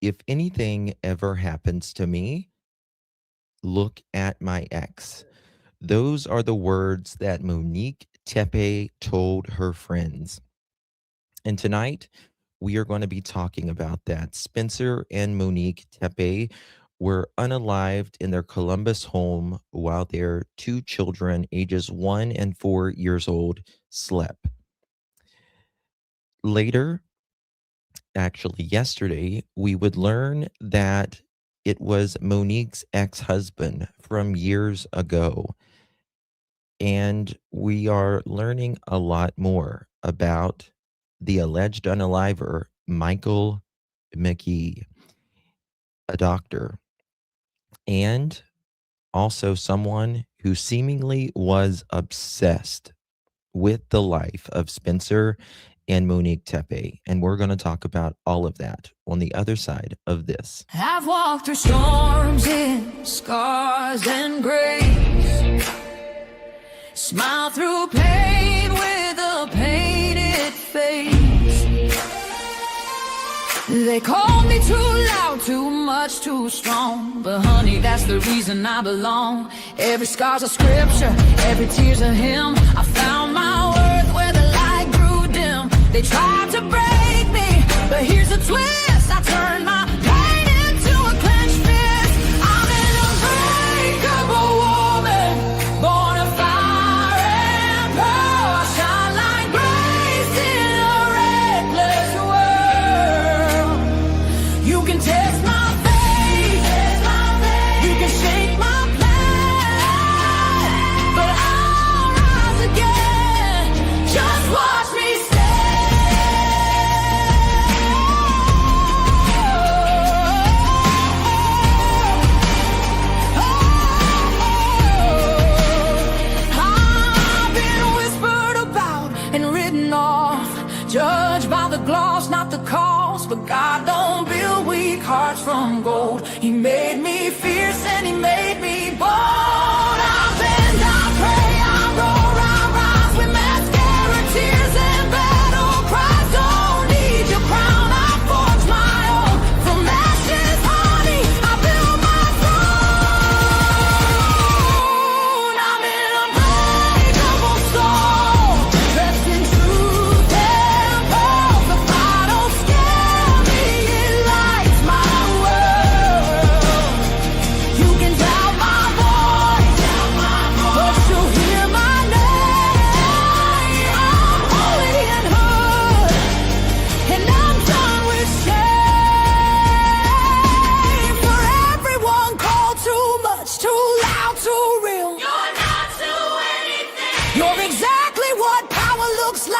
If anything ever happens to me, look at my ex. Those are the words that Monique Tepe told her friends. And tonight, we are going to be talking about that. Spencer and Monique Tepe were unalived in their Columbus home while their two children, ages 1 and 4 years old, slept. Later, actually yesterday, we would learn that it was Monique's ex husband from years ago. And we are learning a lot more about the alleged unaliver, Michael McKee, a doctor, and also someone who seemingly was obsessed with the life of Spencer and Monique Tepe. And we're going to talk about all of that on the other side of this. I've walked through storms in scars and grace, smile through pain with a painted face. They called me too loud, too much, too strong, but honey, that's the reason I belong. Every scar's a scripture, every tear's a hymn. I found my worth where the light grew dim. They tried to break me, but here's a twist. I turned my pain into a clenched fist. I'm an unbreakable woman, born of fire and pearl. I shine like grace in a reckless world. You can test my faith, you can shake my plan, but I'll rise again. Just watch me I've been whispered about and written off, judged by the gloss, not the cost. But God don't build weak hearts from gold. He made me fierce and he made me bold. I bend, I pray, I roar, I rise with mascara, tears and battle cries. Don't need your crown, I forge my own. From ashes, honey, I build my throne. I'm an unbreakable soul, dressed in truth and pearls. The fire don't scare me, it lights my world. You can doubt my voice, but you'll hear my name. I'm holy and hood, and I'm done with shame. For everyone called too much, too loud, too real. You're not to anything. You're exactly what power looks like.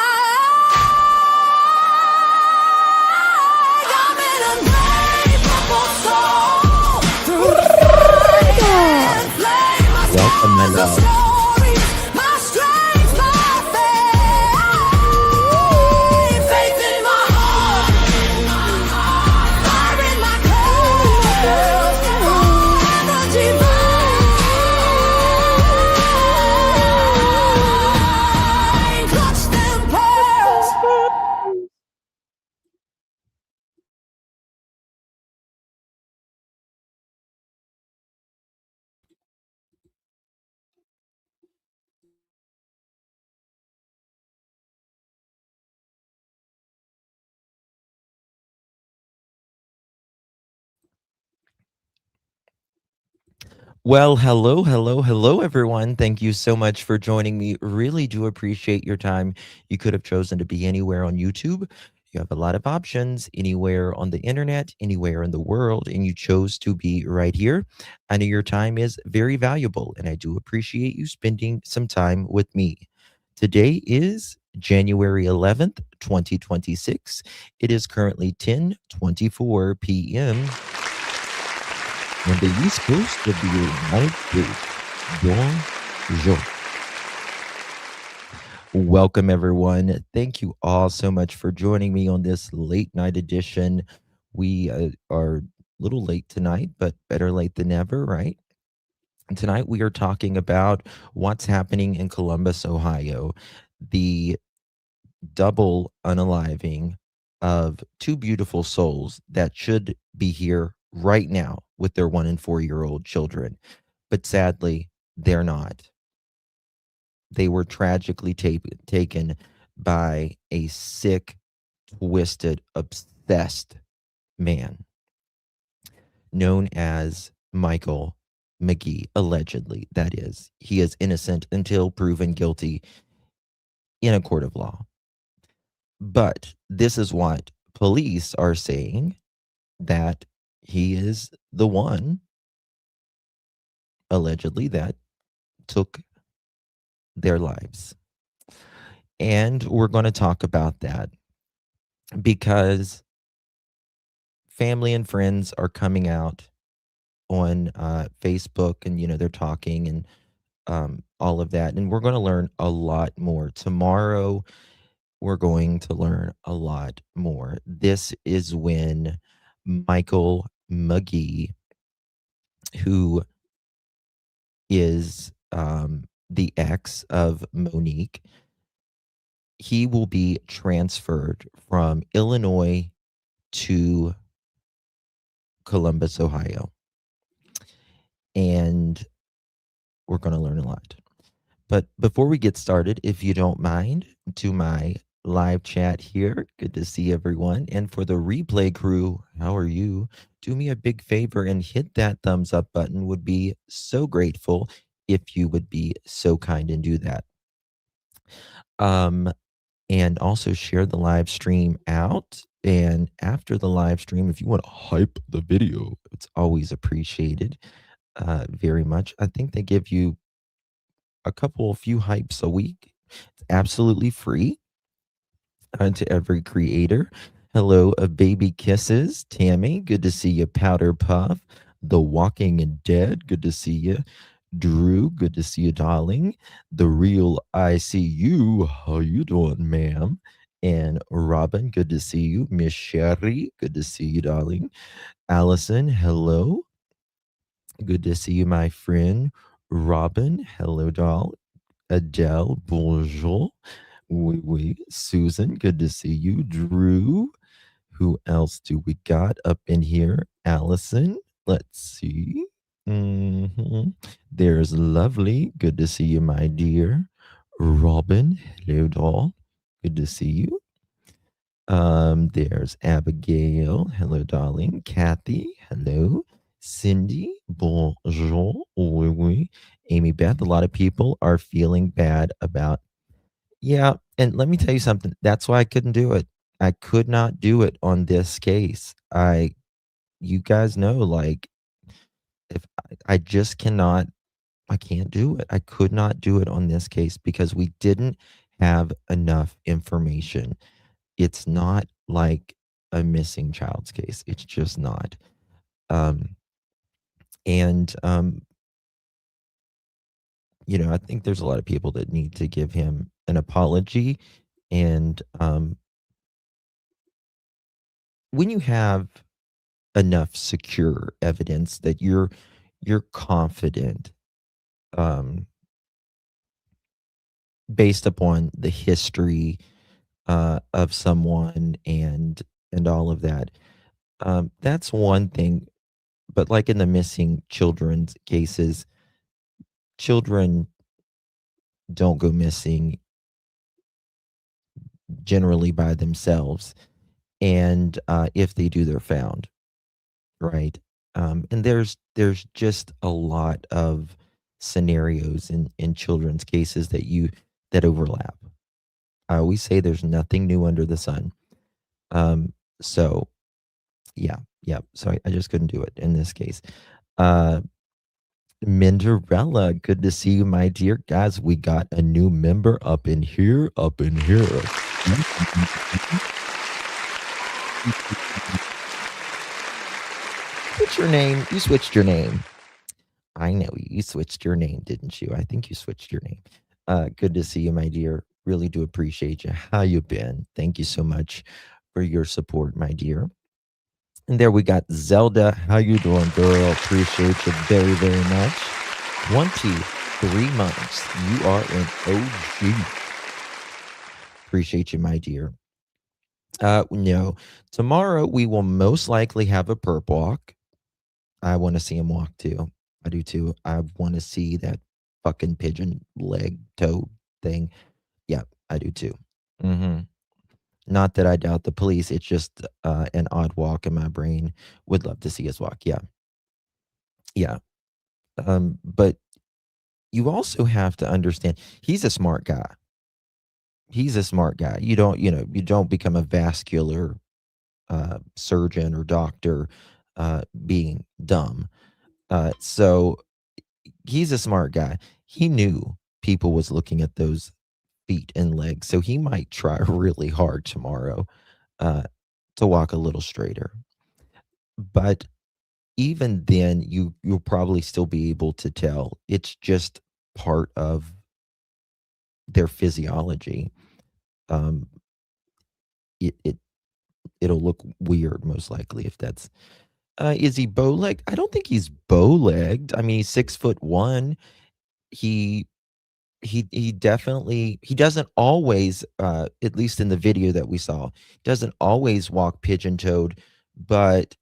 I'm an unbreakable soul, through fire and flame. My Welcome, my scars are love. stories, my strength, my faith. Faith in my heart, fire in my clothes, forever divine. Clutch them pearls. Well, hello, everyone. Thank you so much for joining me. Really do appreciate your time. You could have chosen to be anywhere on YouTube. You have a lot of options anywhere on the internet, anywhere in the world, and you chose to be right here. I know your time is very valuable, and I do appreciate you spending some time with me. Today is January 11th, 2026. It is currently 10:24 p.m. on the East Coast of the United States. Bonjour. Welcome, everyone. Thank you all so much for joining me on this late night edition. We are a little late tonight, but better late than never, right? And tonight we are talking about what's happening in Columbus, Ohio, the double unaliving of two beautiful souls that should be here right now with their 1 and 4-year-old children. But sadly, they're not. They were tragically taken by a sick, twisted, obsessed man known as Michael McKee, allegedly, that is. He is innocent until proven guilty in a court of law. But this is what police are saying, that he is the one, allegedly, that took their lives. And we're going to talk about that because family and friends are coming out on Facebook, and they're talking and all of that, and we're going to learn a lot more tomorrow. We're going to learn a lot more. This is when Michael McKee, who is the ex of Monique, he will be transferred from Illinois to Columbus, Ohio. And we're going to learn a lot. But before we get started, if you don't mind, to my live chat here, good to see everyone. And for the replay crew, how are you? Do me a big favor and hit that thumbs up button. Would be so grateful if you would be so kind and do that. And also share the live stream out. And after the live stream, if you want to hype the video, it's always appreciated very much. I think they give you a few hypes a week. It's absolutely free to every creator. Hello, Baby Kisses. Tammy, good to see you. Powder Puff. The Walking Dead, good to see you. Drew, good to see you, darling. The Real ICU, how you doing, ma'am? And Robin, good to see you. Miss Sherry, good to see you, darling. Allison, hello. Good to see you, my friend. Robin, hello, doll. Adele, bonjour. Oui, oui. Susan, good to see you. Drew, who else do we got up in here? Allison, let's see. There's Lovely, good to see you, my dear. Robin, hello, doll. Good to see you. There's Abigail, hello, darling. Kathy, hello. Cindy, bonjour. Oui, oui. Amy Beth, a lot of people are feeling bad about. Yeah, and let me tell you something. That's why I couldn't do it. I could not do it on this case. You guys know, like, if I just cannot, I can't do it. I could not do it on this case because we didn't have enough information. It's not like a missing child's case. It's just not. And I think there's a lot of people that need to give him an apology. And when you have enough secure evidence that you're confident, based upon the history of someone and all of that, that's one thing. But like in the missing children's cases, children don't go missing generally by themselves. And if they do, they're found, right? And there's just a lot of scenarios in children's cases that overlap. I always say there's nothing new under the sun. So yeah. So I just couldn't do it in this case. Minderella, good to see you, my dear. Guys, we got a new member up in here. What's your name? You switched your name. I know you switched your name, didn't you? I think you switched your name. Good to see you, my dear. Really do appreciate you. How you been? Thank you so much for your support, my dear. And there we got Zelda. How you doing, girl? Appreciate you very, very much. 23 months. You are an OG. Appreciate you, my dear. No. Tomorrow we will most likely have a perp walk. I want to see him walk too. I do too. I want to see that fucking pigeon leg toe thing. Yeah, I do too. Hmm. Not that I doubt the police. It's just an odd walk in my brain. Would love to see us walk. Yeah, yeah. But you also have to understand he's a smart guy. He's a smart guy. You don't become a vascular surgeon or doctor being dumb. So he's a smart guy. He knew people was looking at those feet and legs, so he might try really hard tomorrow uh, to walk a little straighter. But even then, you'll probably still be able to tell it's just part of their physiology. Um, it, it it'll look weird most likely if that's. Is he bow legged? I don't think he's bow legged. I mean, he's 6'1". He he definitely he doesn't always at least in the video that we saw doesn't always walk pigeon toed, but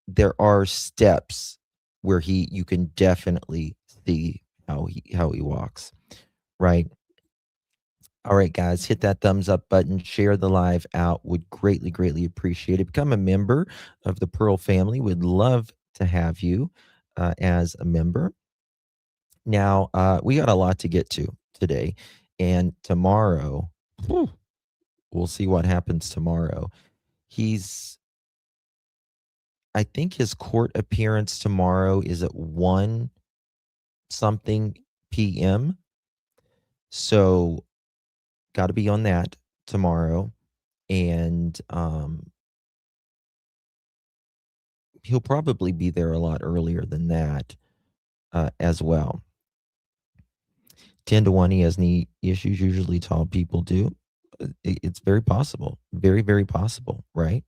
there are steps where he you can definitely see how he walks, right? All right, guys, hit that thumbs up button, share the live out, would greatly appreciate it. Become a member of the Pearl family, would love to have you as a member. Now, we got a lot to get to today, and tomorrow, whew, we'll see what happens tomorrow. He's, I think his court appearance tomorrow is at 1 something p.m. So, got to be on that tomorrow. And he'll probably be there a lot earlier than that as well. 10 to 1, he has knee issues. Usually tall people do. It's very possible. Very possible, right?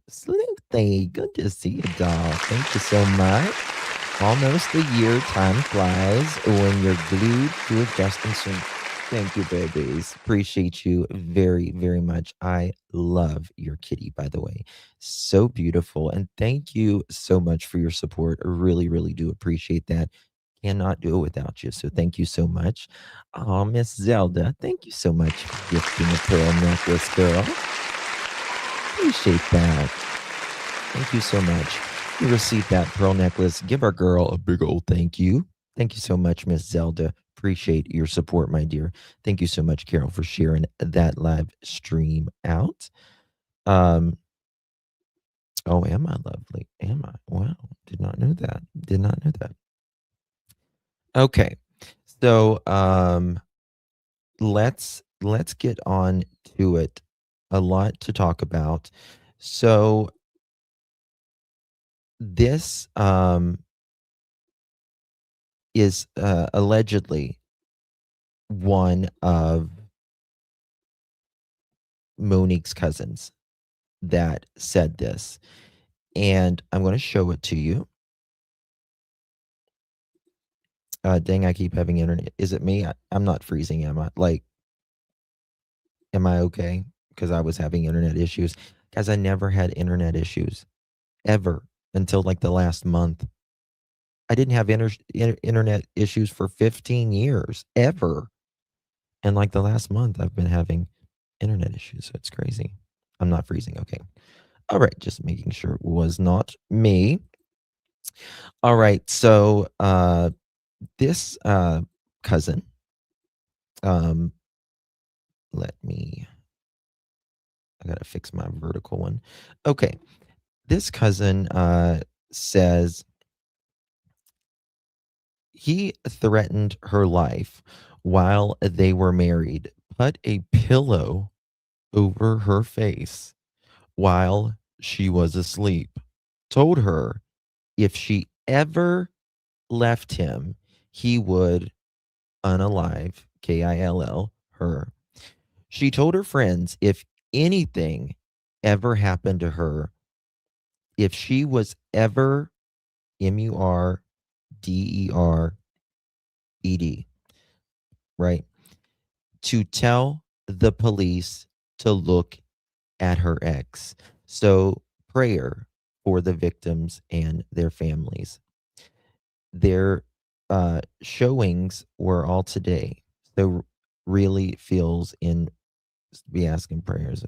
Sleuthie, good to see you, doll. Thank you so much. Almost a year. Time flies when you're glued to adjusting soon. Thank you, babies. Appreciate you very much. I love your kitty, by the way. So beautiful. And thank you so much for your support. I really do appreciate that. Cannot do it without you. So thank you so much. Oh, Miss Zelda, thank you so much for gifting a pearl necklace, girl. Appreciate that. Thank you so much. You received that pearl necklace. Give our girl a big old thank you. Thank you so much, Miss Zelda. Appreciate your support, my dear. Thank you so much, Carol, for sharing that live stream out. Oh, am I lovely? Am I? Wow. Did not know that. Did not know that. Okay. So let's get on to it. A lot to talk about. So this is allegedly one of Monique's cousins that said this. And I'm going to show it to you. Dang, I keep having internet. Is it me? I'm not freezing, am I? Like, am I okay? Because I was having internet issues. Guys, I never had internet issues ever until like the last month. I didn't have internet issues for 15 years, ever. And like the last month, I've been having internet issues. So it's crazy. I'm not freezing. Okay. All right. Just making sure it was not me. All right. So this cousin, let me, I got to fix my vertical one. Okay. This cousin says he threatened her life while they were married, put a pillow over her face while she was asleep, told her if she ever left him, he would unalive, KILL, her. She told her friends if anything ever happened to her, if she was ever MURDERED, right? To tell the police to look at her ex. So, prayer for the victims and their families. Their showings were all today. So, really feels in be asking prayers.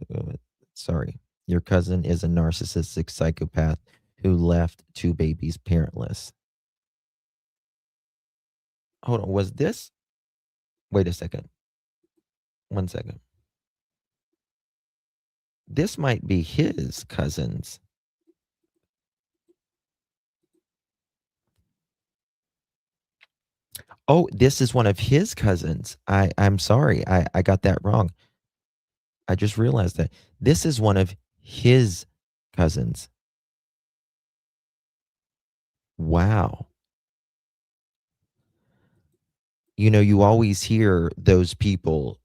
Sorry. Your cousin is a narcissistic psychopath who left two babies parentless. Hold on. Was this? Wait a second. One second. This might be his cousins. Oh, this is one of his cousins. I'm sorry. I got that wrong. I just realized that. This is one of his cousins. Wow. You know, you always hear those people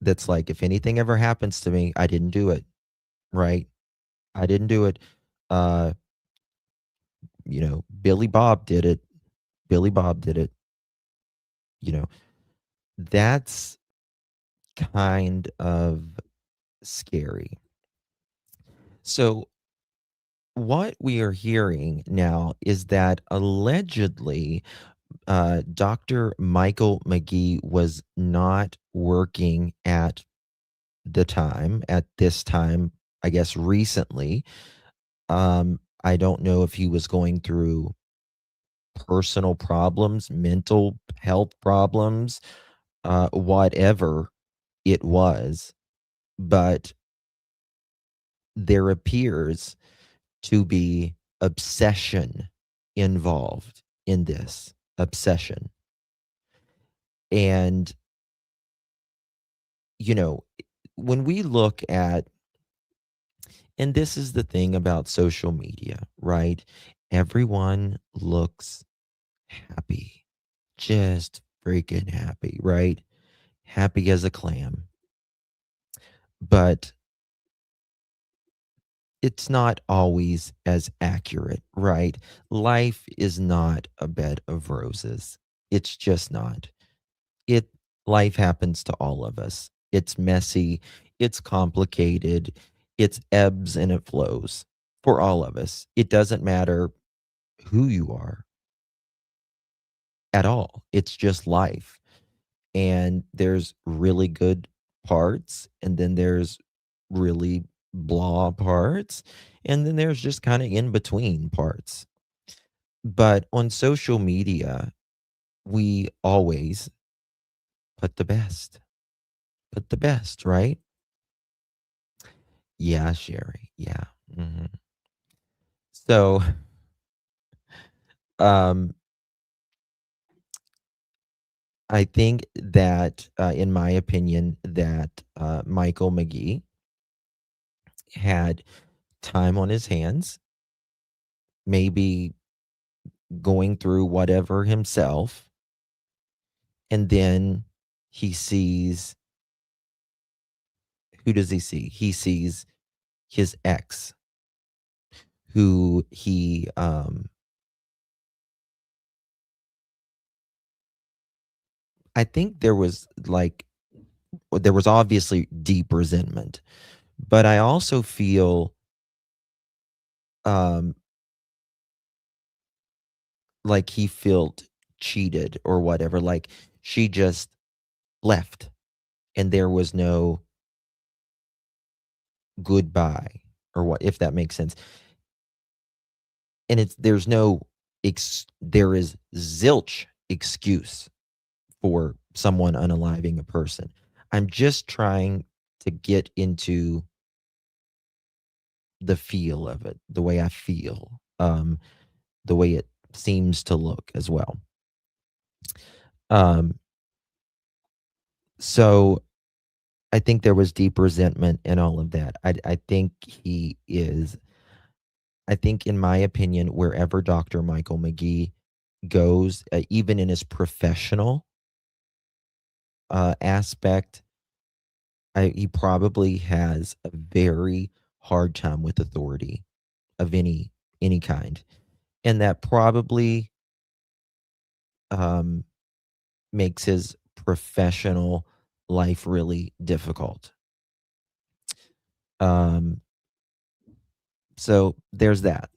that's like, if anything ever happens to me, I didn't do it, right? I didn't do it. Uh, Billy Bob did it. Billy Bob did it. You know, that's kind of scary. So, what we are hearing now is that allegedly Dr. Michael McGee was not working at this time, I guess recently. I don't know if he was going through personal problems, mental health problems, whatever it was, but there appears to be obsession involved in this obsession. And, you know, when we look at, and this is the thing about social media, right? Everyone looks happy, just freaking happy, right? Happy as a clam. But it's not always as accurate, right? Life is not a bed of roses. It's just not. It Life happens to all of us. It's messy, it's complicated, it's ebbs and it flows for all of us. It doesn't matter who you are at all. It's just life. And there's really good parts, and then there's really blah parts, and then there's just kind of in between parts. But on social media, we always put the best, right? Yeah, Sherry. Yeah. So, um, I think that, in my opinion, that Michael McGee had time on his hands, maybe going through whatever himself, and then he sees, who does he see? He sees his ex, who I think there was obviously deep resentment, but I also feel um like he felt cheated or whatever, like she just left and there was no goodbye, or what, if that makes sense. And there's no there is zilch excuse for someone unaliving a person. I'm just trying to get into the feel of it, the way I feel, the way it seems to look as well. Um, so I think there was deep resentment and all of that. I think I think, in my opinion, wherever Dr. Michael McGee goes, even in his professional aspect, he probably has a very hard time with authority of any kind, and that probably um, makes his professional life really difficult. Um, so there's that.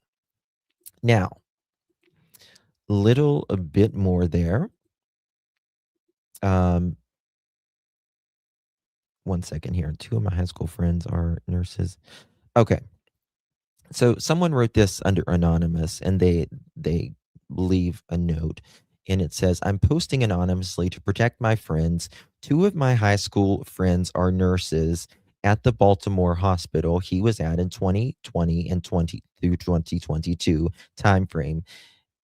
Now, a bit more there. Um, one second here. Two of my high school friends are nurses. Okay. So someone wrote this under anonymous, and they leave a note, and it says, "I'm posting anonymously to protect my friends. Two of my high school friends are nurses at the Baltimore hospital he was at in 2020 and 20 through 2022 timeframe.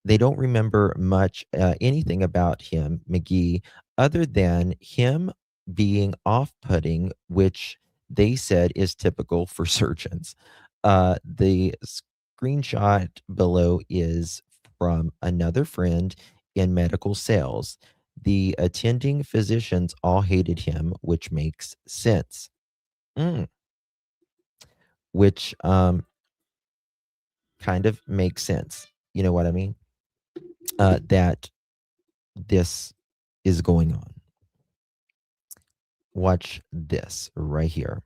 They don't remember much, anything about him, McGee, other than him being off-putting, which they said is typical for surgeons." The screenshot below is from another friend in medical sales. The attending physicians all hated him, which makes sense. Mm, which kind of makes sense. You know what I mean? That this is going on. Watch this right here.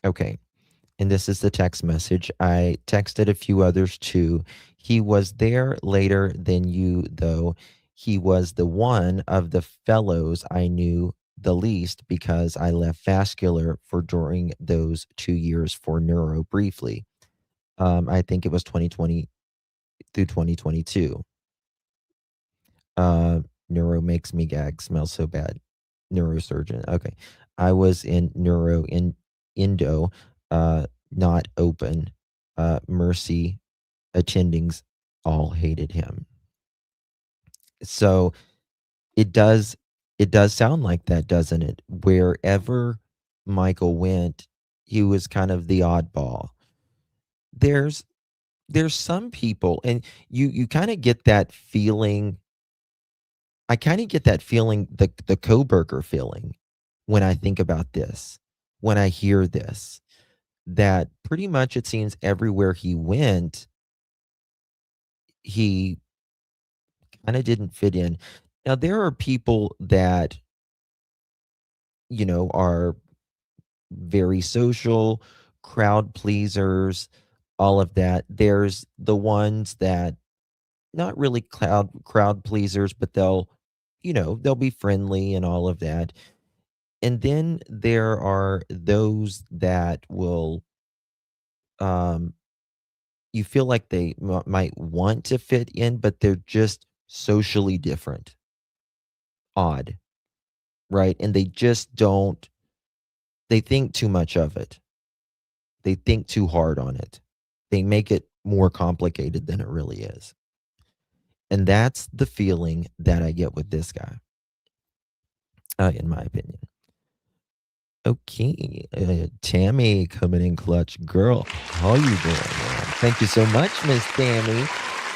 Okay. And this is the text message. I texted a few others too. He was there later than you, though. He was the one of the fellows I knew the least because I left vascular for during those 2 years for neuro briefly. I think it was 2020 through 2022. Uh, Neuro makes me gag, smells so bad. Neurosurgeon. Okay. I was in neuro in endo, not open. Mercy attendings all hated him. So it does it does sound like that, doesn't it? Wherever Michael went, he was kind of the oddball. There's there's some people, and you kind of get that feeling. I kind of get that feeling, the Koberger feeling, when I think about this, when I hear this, that pretty much it seems everywhere he went, he kind of didn't fit in. Now there are people that, are very social, crowd pleasers, all of that. There's the ones that not really crowd pleasers, but they'll be friendly and all of that. And then there are those that will, um, you feel like they might want to fit in, but they're just socially different, odd, right? And they just don't, they think too much of it. They think too hard on it. They make it more complicated than it really is. And that's the feeling that I get with this guy, in my opinion. Okay, Tammy coming in clutch. Girl, how you doing, man? Thank you so much, Miss Tammy.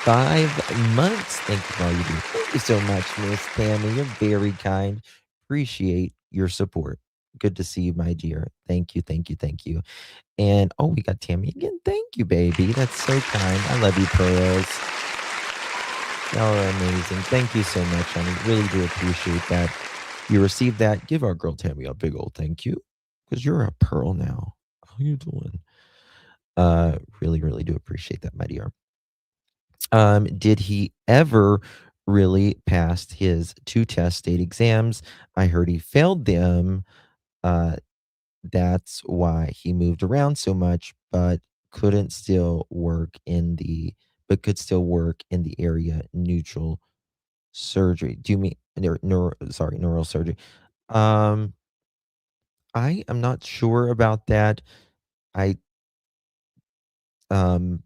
5 months. Thank you for all you do. Thank you so much, Miss Tammy. You're very kind. Appreciate your support. Good to see you, my dear. Thank you, thank you, thank you. And oh, we got Tammy again. Thank you, baby. That's so kind. I love you, pearls. Y'all are amazing. Thank you so much, honey. Really do appreciate that. You received that. Give our girl Tammy a big old thank you, because you're a pearl now. How you doing? Really, really do appreciate that, my dear. Did he ever really pass his two test state exams? I heard he failed them. Uh, that's why he moved around so much, but could still work in the area neutral surgery. Do you mean neural surgery? Um, I am not sure about that. I um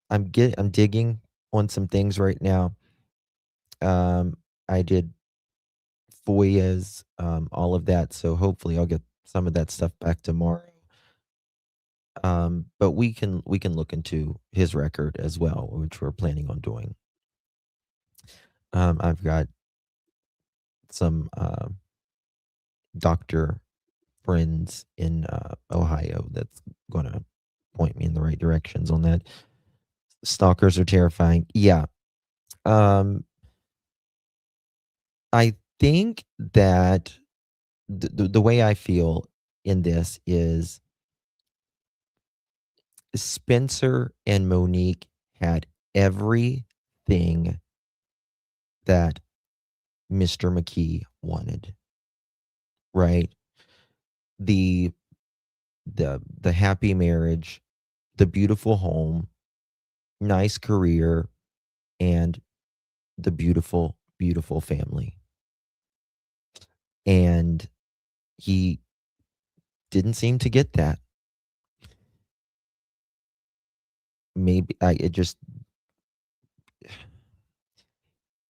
I'm digging on some things right now. I did FOIAs, all of that, so hopefully I'll get some of that stuff back tomorrow. But we can look into his record as well, which we're planning on doing. I've got some doctor friends in Ohio that's gonna point me in the right directions on that. Stalkers are terrifying. Yeah. Um, I think that the way I feel in this is Spencer and Monique had everything that Mr. McKee wanted, right? The the happy marriage, the beautiful home, nice career, and the beautiful, beautiful family. And he didn't seem to get that. Maybe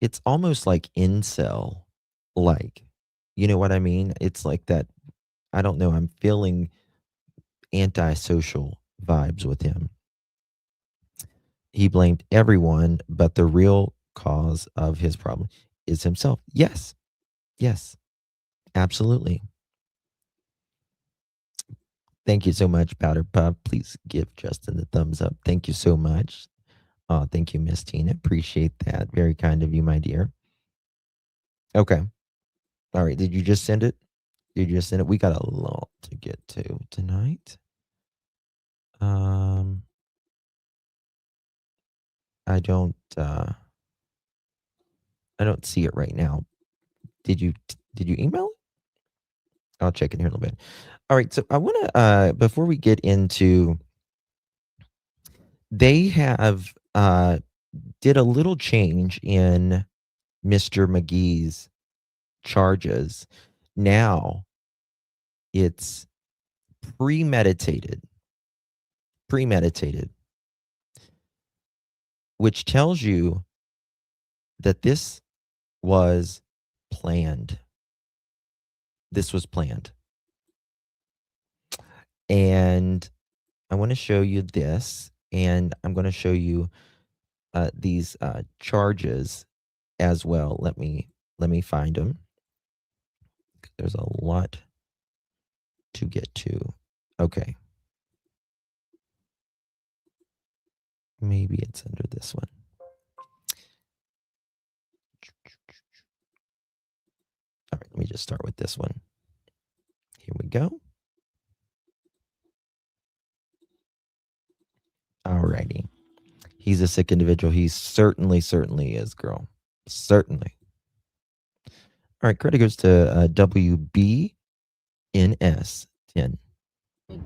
it's almost like incel like. You know what I mean? It's like that. I don't know. I'm feeling antisocial vibes with him. He blamed everyone, but the real cause of his problem is himself. Yes. Yes. Absolutely. Thank you so much, Powder Puff. Please give Justin the thumbs up. Thank you so much. Thank you, Miss Tina. Appreciate that. Very kind of you, my dear. Okay. All right. Did you just send it? Did you just send it? We got a lot to get to tonight. I don't see it right now. Did you email it? I'll check it here in a little bit. All right. So I want to before we get into, they have did a little change in Mr. McGee's charges. Now it's premeditated, which tells you that this was planned. This was planned. And I want to show you this, and I'm going to show you these charges as well. Let me find them. There's a lot to get to. Okay. Maybe it's under this one. All right, let me just start with this one. Here we go. All righty. He's a sick individual. He certainly is, girl. Certainly. All right, credit goes to WBNS 10. The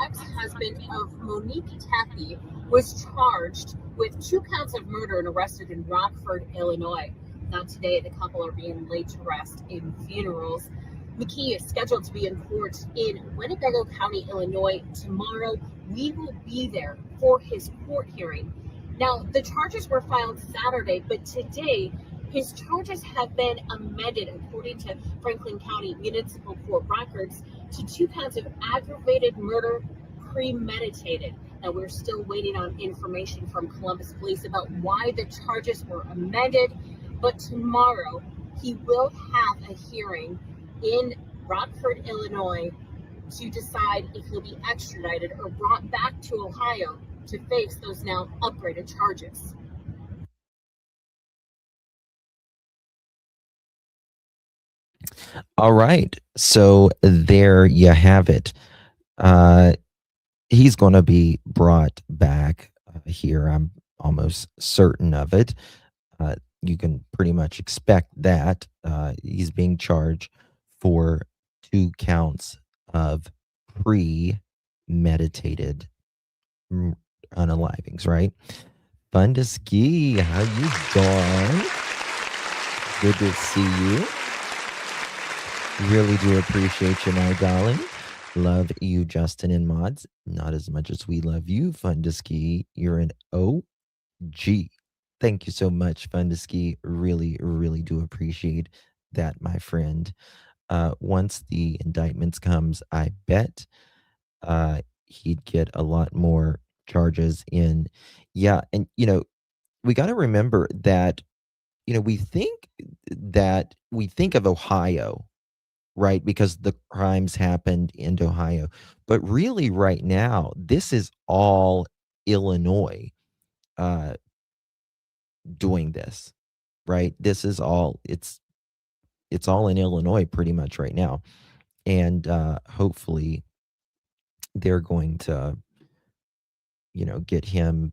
ex-husband of Monique Tepe was charged with 2 counts of murder and arrested in Rockford, Illinois. Now today, the couple are being laid to rest in funerals. McKee is scheduled to be in court in Winnebago County, Illinois tomorrow. We will be there for his court hearing. Now, the charges were filed Saturday, but today his charges have been amended, according to Franklin County Municipal Court records, to 2 counts of aggravated murder premeditated. Now, we're still waiting on information from Columbus Police about why the charges were amended, but tomorrow he will have a hearing in Rockford, Illinois, to decide if he'll be extradited or brought back to Ohio to face those now upgraded charges. All right. So there you have it. He's going to be brought back here. I'm almost certain of it. You can pretty much expect that. He's being charged for 2 counts of premeditated unalivings, right? Fun to ski. How you doing? Good to see you. Really do appreciate you, my darling. Love you, Justin and Mods. Not as much as we love you, Fun to Ski. You're an OG. Thank you so much, Fun to Ski. Really do appreciate that, my friend. Once the indictments comes, I bet he'd get a lot more charges in. Yeah, and we got to remember that we think of Ohio, right? Because the crimes happened in Ohio. But really right now, this is all Illinois doing this, right? This is all it's all in Illinois pretty much right now. and hopefully they're going to, get him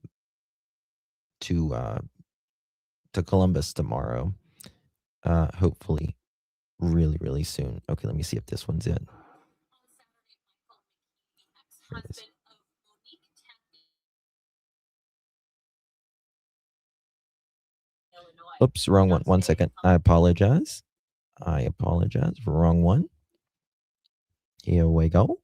to Columbus tomorrow. Hopefully, really, really soon. Okay, let me see if this one's it. Here it is. Oops, wrong one. 1 second. I apologize. Wrong one. Here we go.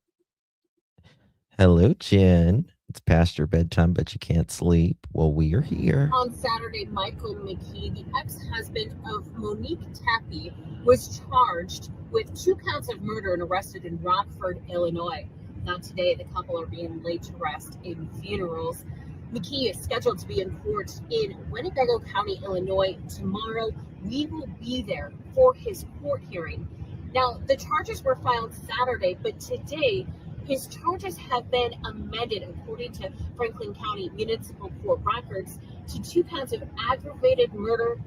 Hello, Jen. It's past your bedtime, but you can't sleep. Well, we are here. On Saturday, Michael McKee, the ex-husband of Monique Tepe, was charged with 2 counts of murder and arrested in Rockford, Illinois. Now today, the couple are being laid to rest in funerals. McKee is scheduled to be in court in Winnebago County, Illinois tomorrow. We will be there for his court hearing. Now, the charges were filed Saturday, but today his charges have been amended, according to Franklin County Municipal Court records, to 2 counts of aggravated murder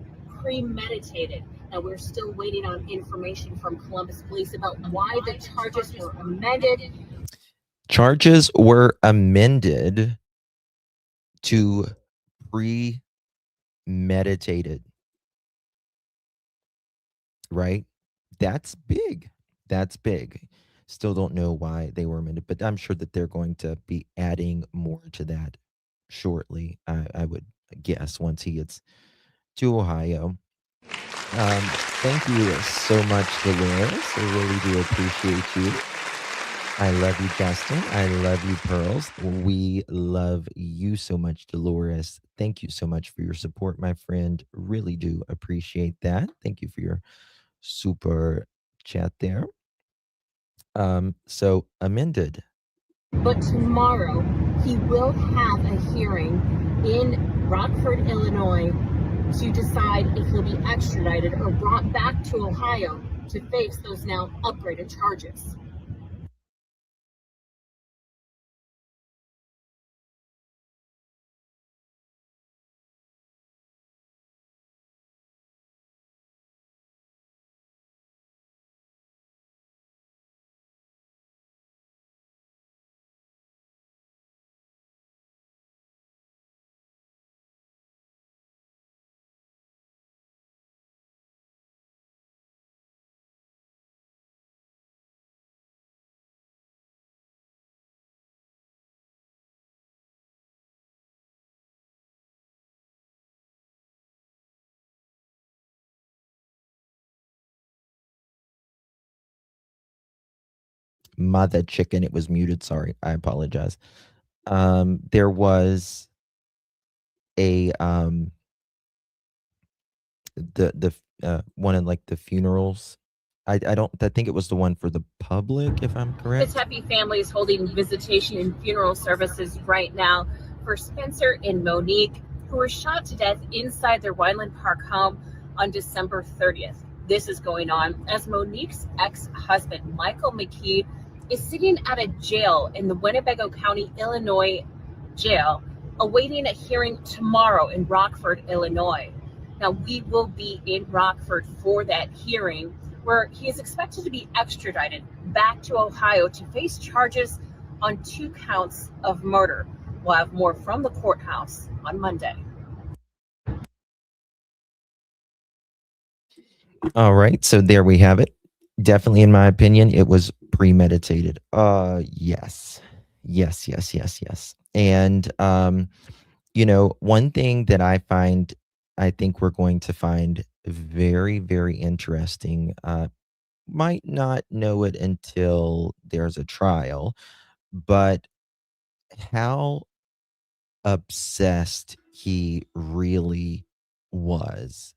premeditated. Now, we're still waiting on information from Columbus Police about why the charges were amended. Charges were amended to premeditated, right? That's big. That's big. Still don't know why they were amended, but I'm sure that they're going to be adding more to that shortly. I would guess once he gets to Ohio. Thank you so much, Dolores. I really do appreciate you. I love you, Justin. I love you, Pearls. We love you so much, Dolores. Thank you so much for your support, my friend. Really do appreciate that. Thank you for your super chat there. So amended. But tomorrow, he will have a hearing in Rockford, Illinois, to decide if he'll be extradited or brought back to Ohio to face those now upgraded charges. Mother chicken. It was muted. Sorry. I apologize. There was a the one in like the funerals. I think it was the one for the public, if I'm correct. The Tepe family is holding visitation and funeral services right now for Spencer and Monique, who were shot to death inside their Weinland Park home on December 30th. This is going on as Monique's ex-husband, Michael McKee, is sitting at a jail in the Winnebago County, Illinois jail, awaiting a hearing tomorrow in Rockford, Illinois. Now, we will be in Rockford for that hearing, where he is expected to be extradited back to Ohio to face charges on 2 counts of murder. We'll have more from the courthouse on Monday. All right, so there we have it. Definitely, in my opinion, it was premeditated. Yes. And one thing that I think we're going to find very, very interesting. Might not know it until there's a trial, but how obsessed he really was.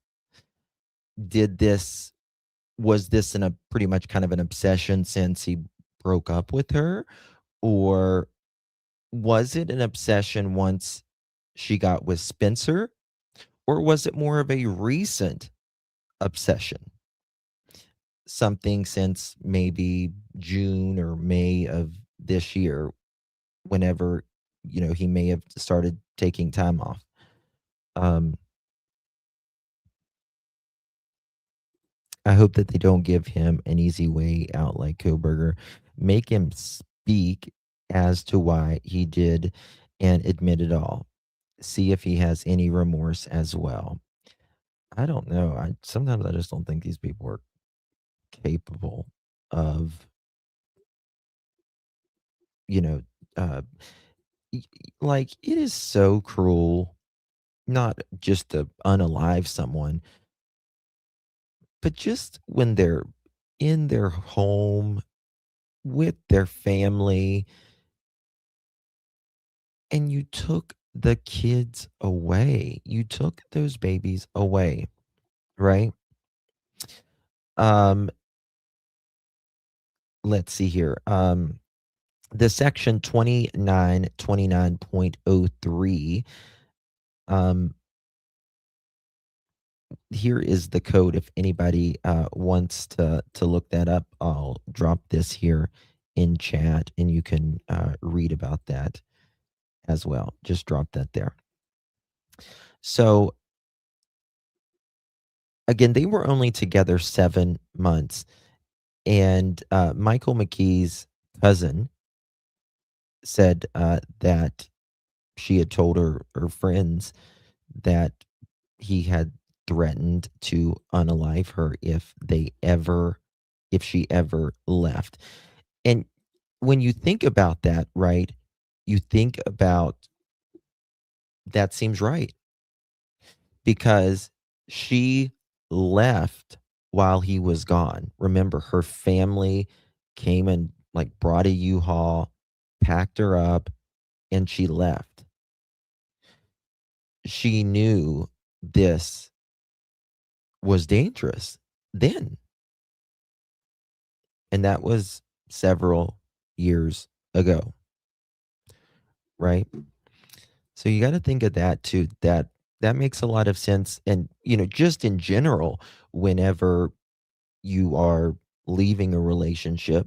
Was this in a pretty much kind of an obsession since he broke up with her? Or was it an obsession once she got with Spencer? Or was it more of a recent obsession? Something since maybe June or May of this year, whenever, he may have started taking time off. I hope that they don't give him an easy way out like Koberger. Make him speak as to why he did and admit it all. See if he has any remorse as well. I don't know. Sometimes I just don't think these people are capable of, you know, uh, like it is so cruel, not just to unalive someone, but just when they're in their home with their family and you took the kids away. You took those babies away, right? Um, let's see here. The section 2929.03, um, here is the code if anybody wants to look that up. I'll drop this here in chat and you can read about that as well. Just drop that there. So again, they were only together 7 months, and Michael McKee's cousin said that she had told her friends that he had threatened to unalive her if she ever left. And when you think about that, right? You think about that seems right because she left while he was gone. Remember, her family came and like brought a U-Haul, packed her up, and she left. She knew this was dangerous then, and that was several years ago, right? So you got to think of that too. That makes a lot of sense. And just in general, whenever you are leaving a relationship,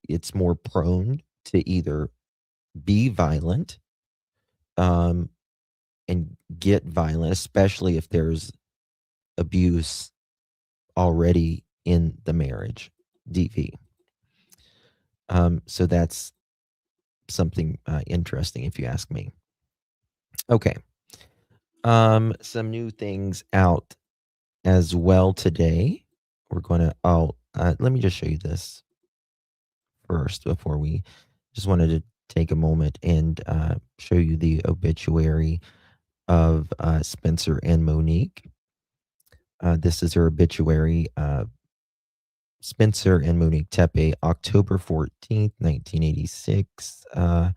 it's more prone to either be violent, um, and get violent, especially if there's abuse already in the marriage, DV. So that's something interesting, if you ask me. Okay. Some new things out as well today. We're going to, let me just show you this first before we just wanted to take a moment and show you the obituary of Spencer and Monique. This is her obituary. Spencer and Monique Tepe, October 14th, 1986. And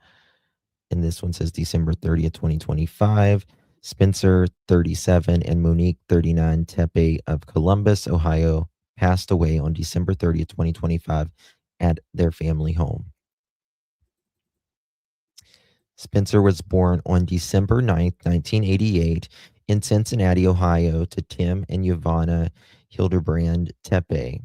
this one says December 30th, 2025. Spencer, 37, and Monique, 39, Tepe of Columbus, Ohio, passed away on December 30th, 2025 at their family home. Spencer was born on December 9th, 1988 in Cincinnati, Ohio, to Tim and Yvonne Hildebrand Tepe.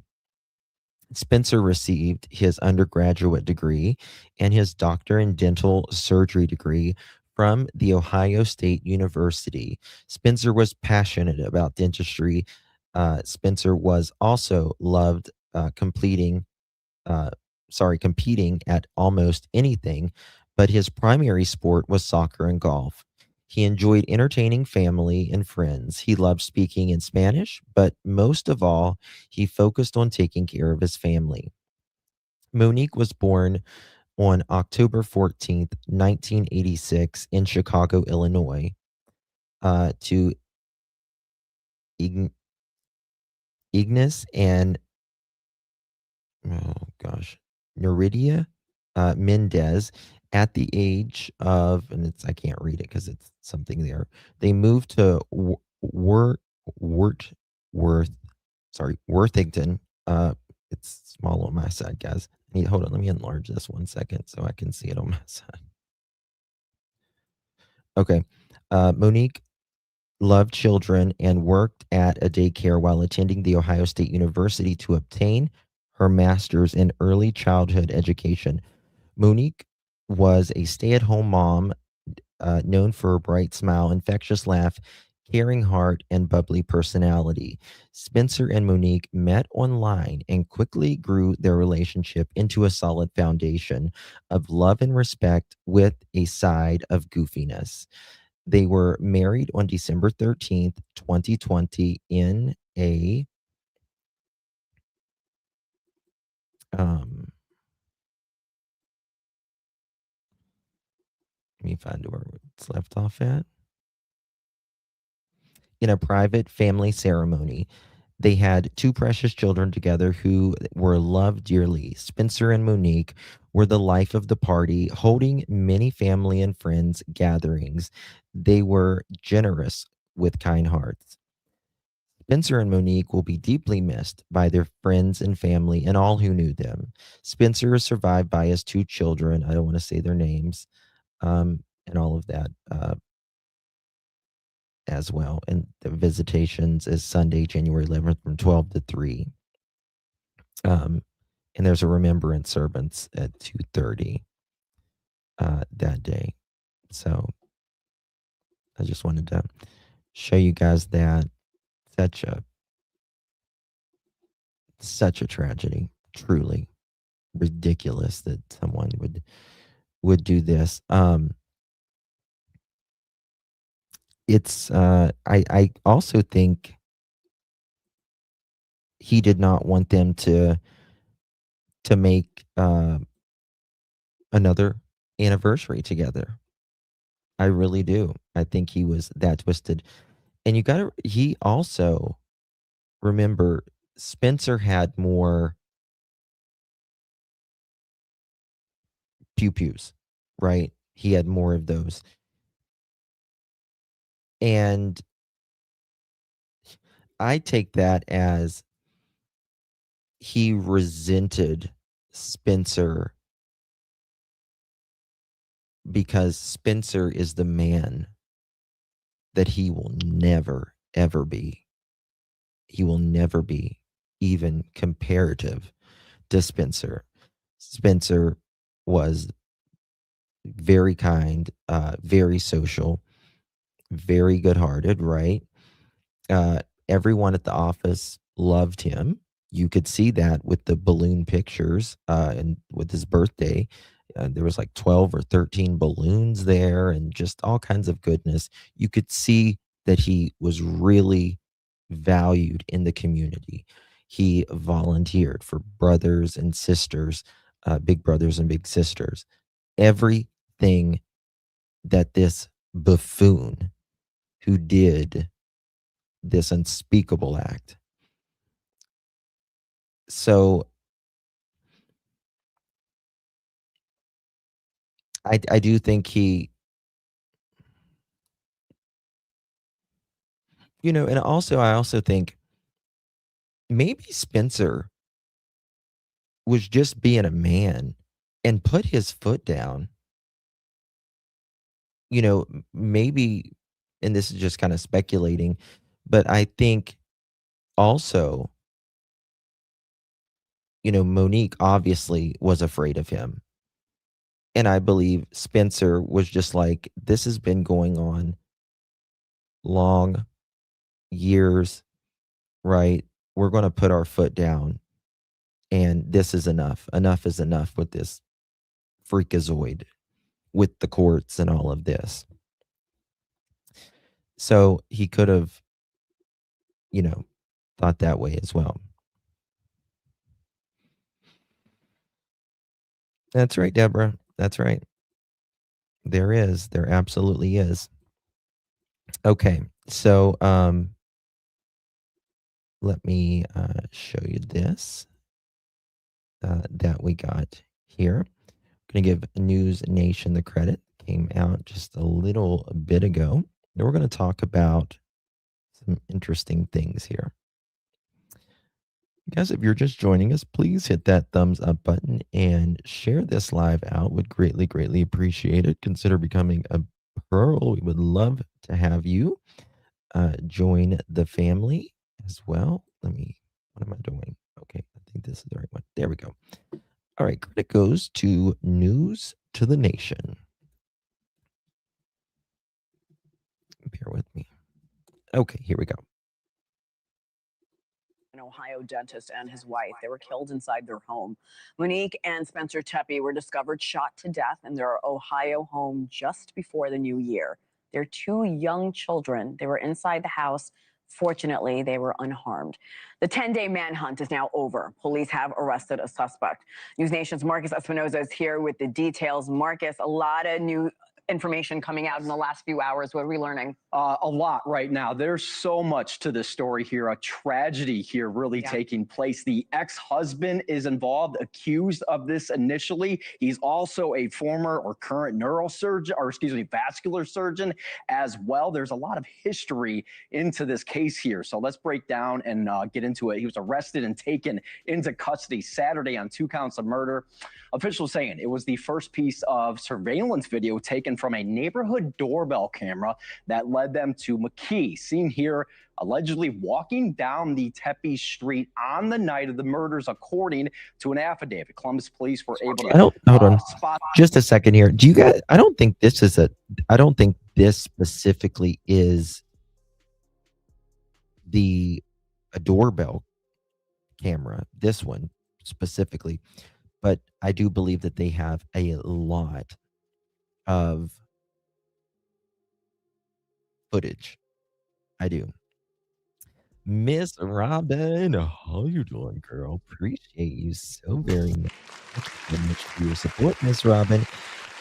Spencer received his undergraduate degree and his doctor in dental surgery degree from The Ohio State University. Spencer was passionate about dentistry. Spencer was also loved competing at almost anything, but his primary sport was soccer and golf. He enjoyed entertaining family and friends. He loved speaking in Spanish, but most of all, he focused on taking care of his family. Monique was born on October 14th, 1986, in Chicago, Illinois, to Ignace and, oh gosh, Neridia Mendez. At the age of, and I can't read it because it's something there. They moved to Worthington. It's small on my side, guys. Hold on, let me enlarge this 1 second so I can see it on my side. Okay. Monique loved children and worked at a daycare while attending The Ohio State University to obtain her master's in early childhood education. Monique was a stay-at-home mom, known for a bright smile, infectious laugh, caring heart, and bubbly personality. Spencer and Monique met online and quickly grew their relationship into a solid foundation of love and respect with a side of goofiness. They were married on December 13th, 2020 in a let me find where it's left off at. In a private family ceremony. They had two precious children together who were loved dearly. Spencer and Monique were the life of the party, holding many family and friends gatherings. They were generous with kind hearts. Spencer and Monique will be deeply missed by their friends and family and all who knew them. Spencer is survived by his two children. I don't want to say their names, and all of that. As well. And the visitations is Sunday, January 11th from 12 to 3. And there's a remembrance service at 2:30 that day. So I just wanted to show you guys that such a tragedy, truly ridiculous that someone would do this. It's I also think he did not want them to make another anniversary together. I really do. I think he was that twisted. And you gotta he also, remember, Spencer had more pew pews, right? He had more of those. And I take that as he resented Spencer because Spencer is the man that he will never, ever be. He will never be even comparative to Spencer. Spencer was very kind, very social, very good hearted, right? Everyone at the office loved him. You could see that with the balloon pictures and with his birthday. There was like 12 or 13 balloons there and just all kinds of goodness. You could see that he was really valued in the community. He volunteered for brothers and sisters, big brothers and big sisters. Everything that this buffoon who did this unspeakable act. So I do think he, and also I also think maybe Spencer was just being a man and put his foot down. Maybe, and this is just kind of speculating, but I think also, Monique obviously was afraid of him. And I believe Spencer was just like, this has been going on long years, right? We're going to put our foot down, and this is enough. Enough is enough with this freakazoid, with the courts and all of this. So he could have, thought that way as well. That's right, Deborah. That's right. There is. There absolutely is. Okay. So let me show you this that we got here. I'm going to give News Nation the credit. Came out just a little bit ago. And we're going to talk about some interesting things here. Guys, if you're just joining us, please hit that thumbs up button and share this live out. Would greatly, greatly appreciate it. Consider becoming a Pearl. We would love to have you join the family as well. What am I doing? Okay, I think this is the right one. There we go. All right, credit goes to News to the Nation. Bear with me. Okay, here we go. An Ohio dentist and his wife. They were killed inside their home. Monique and Spencer Tepe were discovered shot to death in their Ohio home just before the new year. Their two young children, they were inside the house. Fortunately, they were unharmed. The 10-day manhunt is now over. Police have arrested a suspect. News Nation's Marcus Espinoza is here with the details. Marcus, a lot of new information coming out in the last few hours. What are we learning? A lot right now. There's so much to this story here. A tragedy here really taking place. The ex-husband is involved, accused of this initially. He's also a former or current neurosurgeon, or excuse me, vascular surgeon as well. There's a lot of history into this case here. So let's break down and get into it. He was arrested and taken into custody Saturday on 2 counts of murder. Officials saying it was the first piece of surveillance video taken from a neighborhood doorbell camera that led them to McKee, seen here allegedly walking down the Tepe street on the night of the murders, according to an affidavit. Columbus police were able to hold on spot. just a second here. Do you guys, I don't think this specifically is a doorbell camera, this one specifically, but I do believe that they have a lot of footage. I do. Miss Robin, how you doing, girl? Appreciate you so very much. Thank you so much for your support, Miss Robin.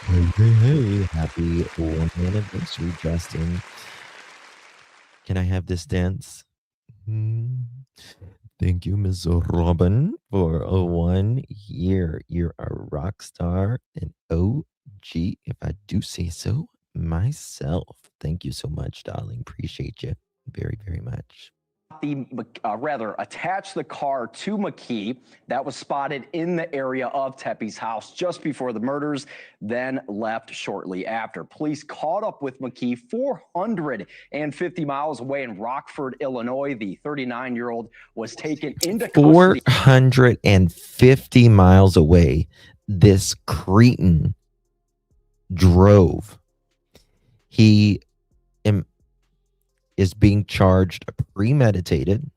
Hey, hey, hey. Happy 1 anniversary, Justin. Can I have this dance? Thank you, Miss Robin, for a 1 year. You're a rock star, an OG, if I do say so myself. Thank you so much, darling. Appreciate you very, very much. Attach the car to McKee that was spotted in the area of Tepe's house just before the murders, then left shortly after. Police caught up with McKee 450 miles away in Rockford, Illinois. The 39-year-old was taken into custody. 450 miles away, this cretin drove. He is being charged premeditated,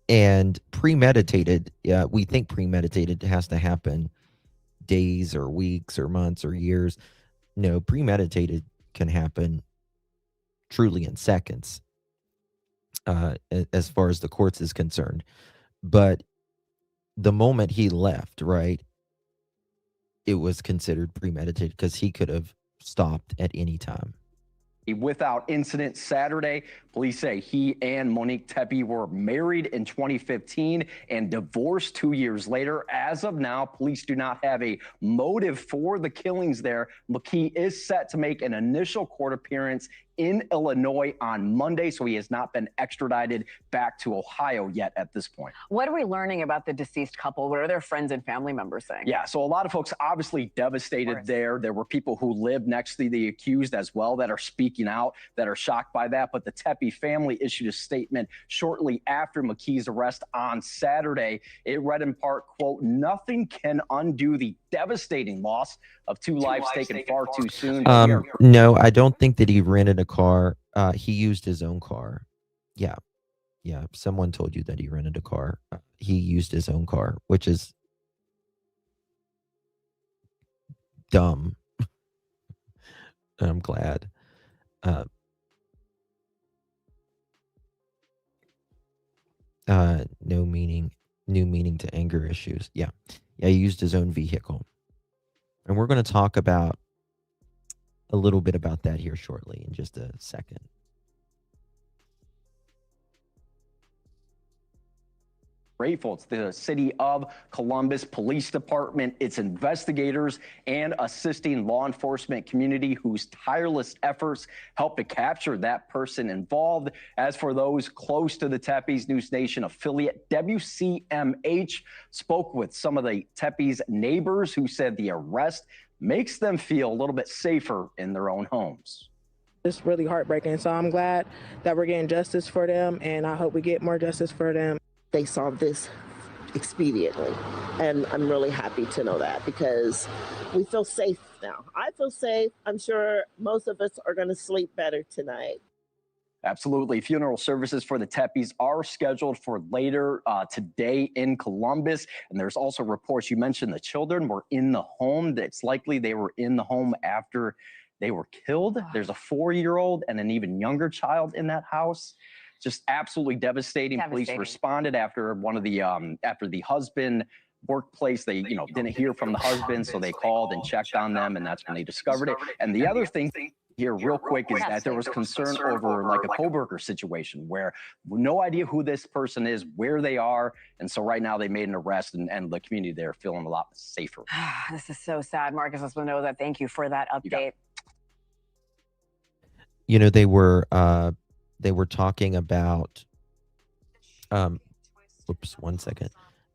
and premeditated, we think premeditated has to happen days or weeks or months or years. No, premeditated can happen truly in seconds, as far as the courts is concerned. But the moment he left, right, it was considered premeditated because he could have stopped at any time. Without incident Saturday, police say he and Monique Tepe were married in 2015 and divorced 2 years later. As of now, police do not have a motive for the killings there. McKee is set to make an initial court appearance in Illinois on Monday, so he has not been extradited back to Ohio yet at this point. What are we learning about the deceased couple? What are their friends and family members saying? Yeah, so a lot of folks obviously devastated there. There were people who lived next to the accused as well that are speaking out, that are shocked by that. But the Tepe family issued a statement shortly after McKee's arrest on Saturday. It read in part, quote, "Nothing can undo the devastating loss of two lives taken far too soon." No, I don't think that he rented a car. He used his own car. Yeah. Someone told you that he rented a car. He used his own car, which is dumb. I'm glad. New meaning to anger issues. Yeah, he used his own vehicle. And we're going to talk about a little bit about that here shortly in just a second. Grateful to the city of Columbus Police Department, its investigators, and assisting law enforcement community whose tireless efforts helped to capture that person involved. As for those close to the Tepe's, News Nation affiliate WCMH spoke with some of the Tepe's neighbors who said the arrest makes them feel a little bit safer in their own homes. It's really heartbreaking. So I'm glad that we're getting justice for them, and I hope we get more justice for them. They solved this expediently, and I'm really happy to know that because we feel safe now. I feel safe. I'm sure most of us are going to sleep better tonight. Absolutely. Funeral services for the Tepes are scheduled for later today in Columbus. And there's also reports, you mentioned the children were in the home. It's likely they were in the home after they were killed. There's a 4-year-old and an even younger child in that house. Just absolutely devastating. Police responded after one of the after the husband workplace, they didn't hear from the husband, so they called and checked on them, and that's when they discovered it. And the other thing here real quick is that there was concern over like a coworker situation where no idea who this person is, where they are. And so right now they made an arrest, and the community there feeling a lot safer. This is so sad, Marcus Espinoza. Thank you for that update. You know, they were talking about oops, one second.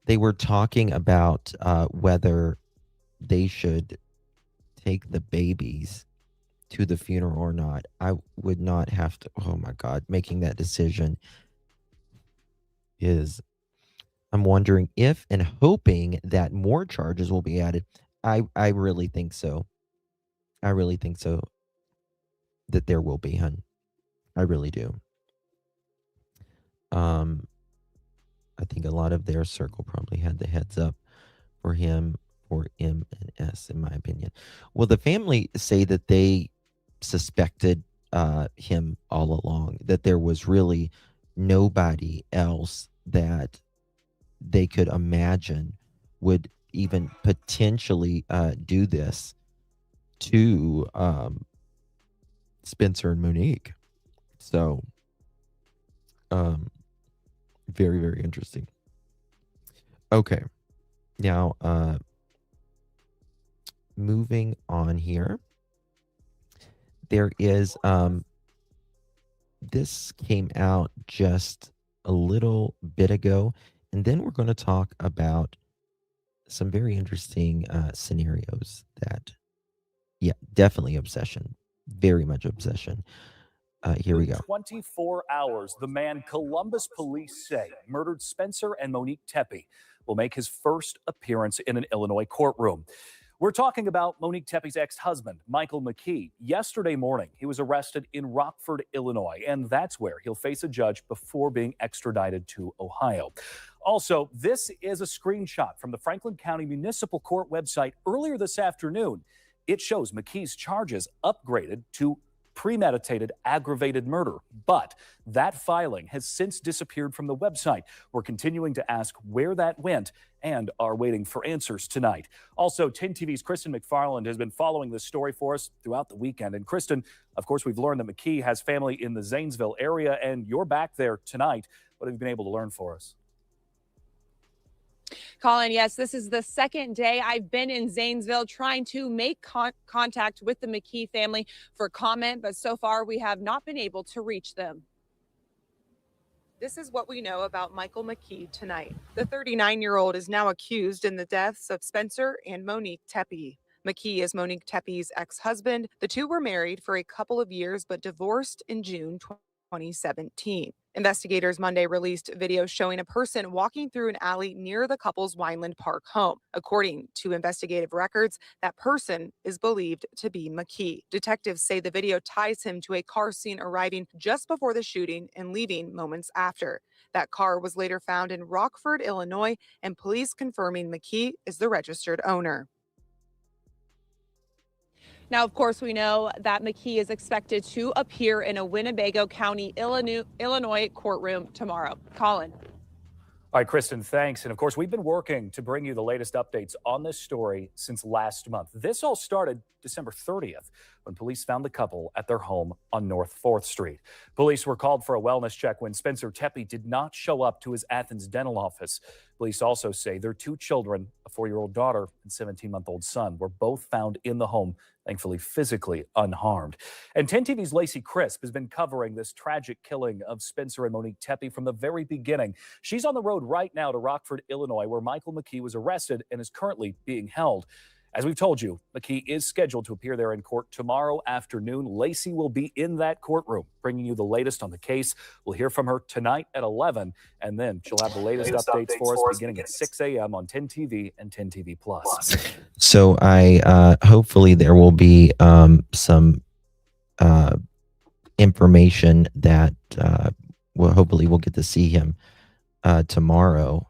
They were talking about whether they should take the babies to the funeral or not. I would not have to. Oh my God, making that decision is. I'm wondering if and hoping that more charges will be added. I really think so. I really think so. That there will be, hun. I really do. I think a lot of their circle probably had the heads up for him, for M and S, in my opinion. Well, the family say that they suspected him all along, that there was really nobody else that they could imagine would even potentially do this to Spencer and Monique. So, very, very interesting. Okay. Now, moving on here. There is, this came out just a little bit ago, and then we're going to talk about some very interesting scenarios that, yeah, definitely obsession. Very much obsession. Here we go. 24 hours, the man Columbus police say murdered Spencer and Monique Tepe will make his first appearance in an Illinois courtroom. We're talking about Monique Tepe's ex-husband, Michael McKee. Yesterday morning, he was arrested in Rockford, Illinois, and that's where he'll face a judge before being extradited to Ohio. Also, this is a screenshot from the Franklin County Municipal Court website earlier this afternoon. It shows McKee's charges upgraded to premeditated aggravated murder, but that filing has since disappeared from the website. We're continuing to ask where that went and are waiting for answers tonight. Also, 10 TV's Kristen McFarland has been following this story for us throughout the weekend. And Kristen, of course, we've learned that McKee has family in the Zanesville area, and you're back there tonight. What have you been able to learn for us? Colin, yes, this is the second day I've been in Zanesville trying to make contact with the McKee family for comment, but so far we have not been able to reach them. This is what we know about Michael McKee tonight. The 39-year-old is now accused in the deaths of Spencer and Monique Tepe. McKee is Monique Tepe's ex-husband. The two were married for a couple of years, but divorced in June 2017. Investigators Monday released video showing a person walking through an alley near the couple's Weinland Park home. According to investigative records, that person is believed to be McKee. Detectives say the video ties him to a car seen arriving just before the shooting and leaving moments after. That car was later found in Rockford, Illinois, and police confirming McKee is the registered owner. Now, of course, we know that McKee is expected to appear in a Winnebago County, Illinois courtroom tomorrow. Colin. All right, Kristen, thanks. And of course, we've been working to bring you the latest updates on this story since last month. This all started December 30th when police found the couple at their home on North 4th Street. Police were called for a wellness check when Spencer Tepe did not show up to his Athens dental office. Police also say their two children, a 4-year-old daughter and 17-month-old son, were both found in the home, thankfully physically unharmed. And 10 TV's Lacey Crisp has been covering this tragic killing of Spencer and Monique Tepe from the very beginning. She's on the road right now to Rockford, Illinois, where Michael McKee was arrested and is currently being held. As we've told you, McKee is scheduled to appear there in court tomorrow afternoon. Lacey will be in that courtroom, bringing you the latest on the case. We'll hear from her tonight at 11, and then she'll have the latest updates for us beginning at 6 a.m. on 10 TV and 10 TV Plus. So I hopefully there will be some information that well, hopefully we'll get to see him tomorrow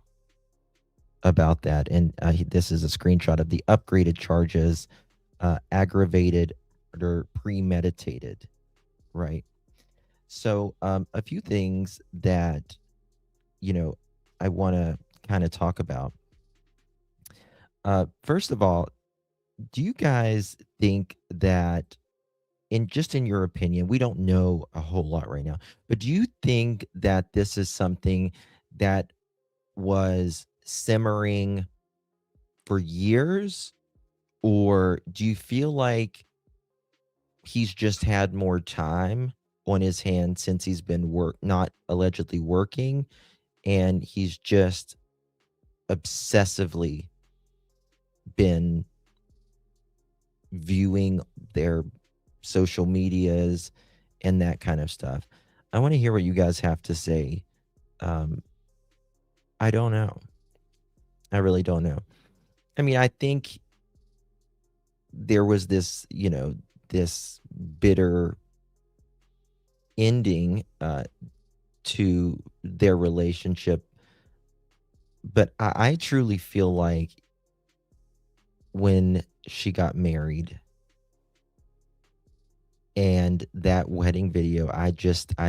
about that. And this is a screenshot of the upgraded charges, aggravated murder, premeditated, right? So a few things that, I want to kind of talk about. First of all, do you guys think that, in your opinion, we don't know a whole lot right now, but do you think that this is something that was simmering for years, or do you feel like he's just had more time on his hands since he's been not allegedly working, and he's just obsessively been viewing their social medias and that kind of stuff? I want to hear what you guys have to say. I don't know. I really don't know. I mean, I think there was this, this bitter ending to their relationship. But I truly feel like when she got married and that wedding video, I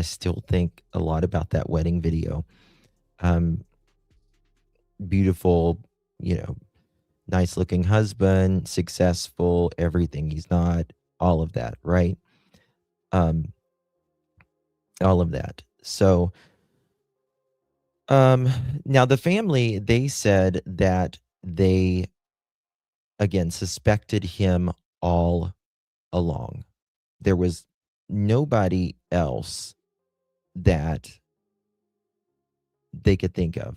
still think a lot about that wedding video. Beautiful, nice looking husband, successful, everything. He's not, all of that, right? All of that. So, now the family, they said that they, again, suspected him all along. There was nobody else that they could think of.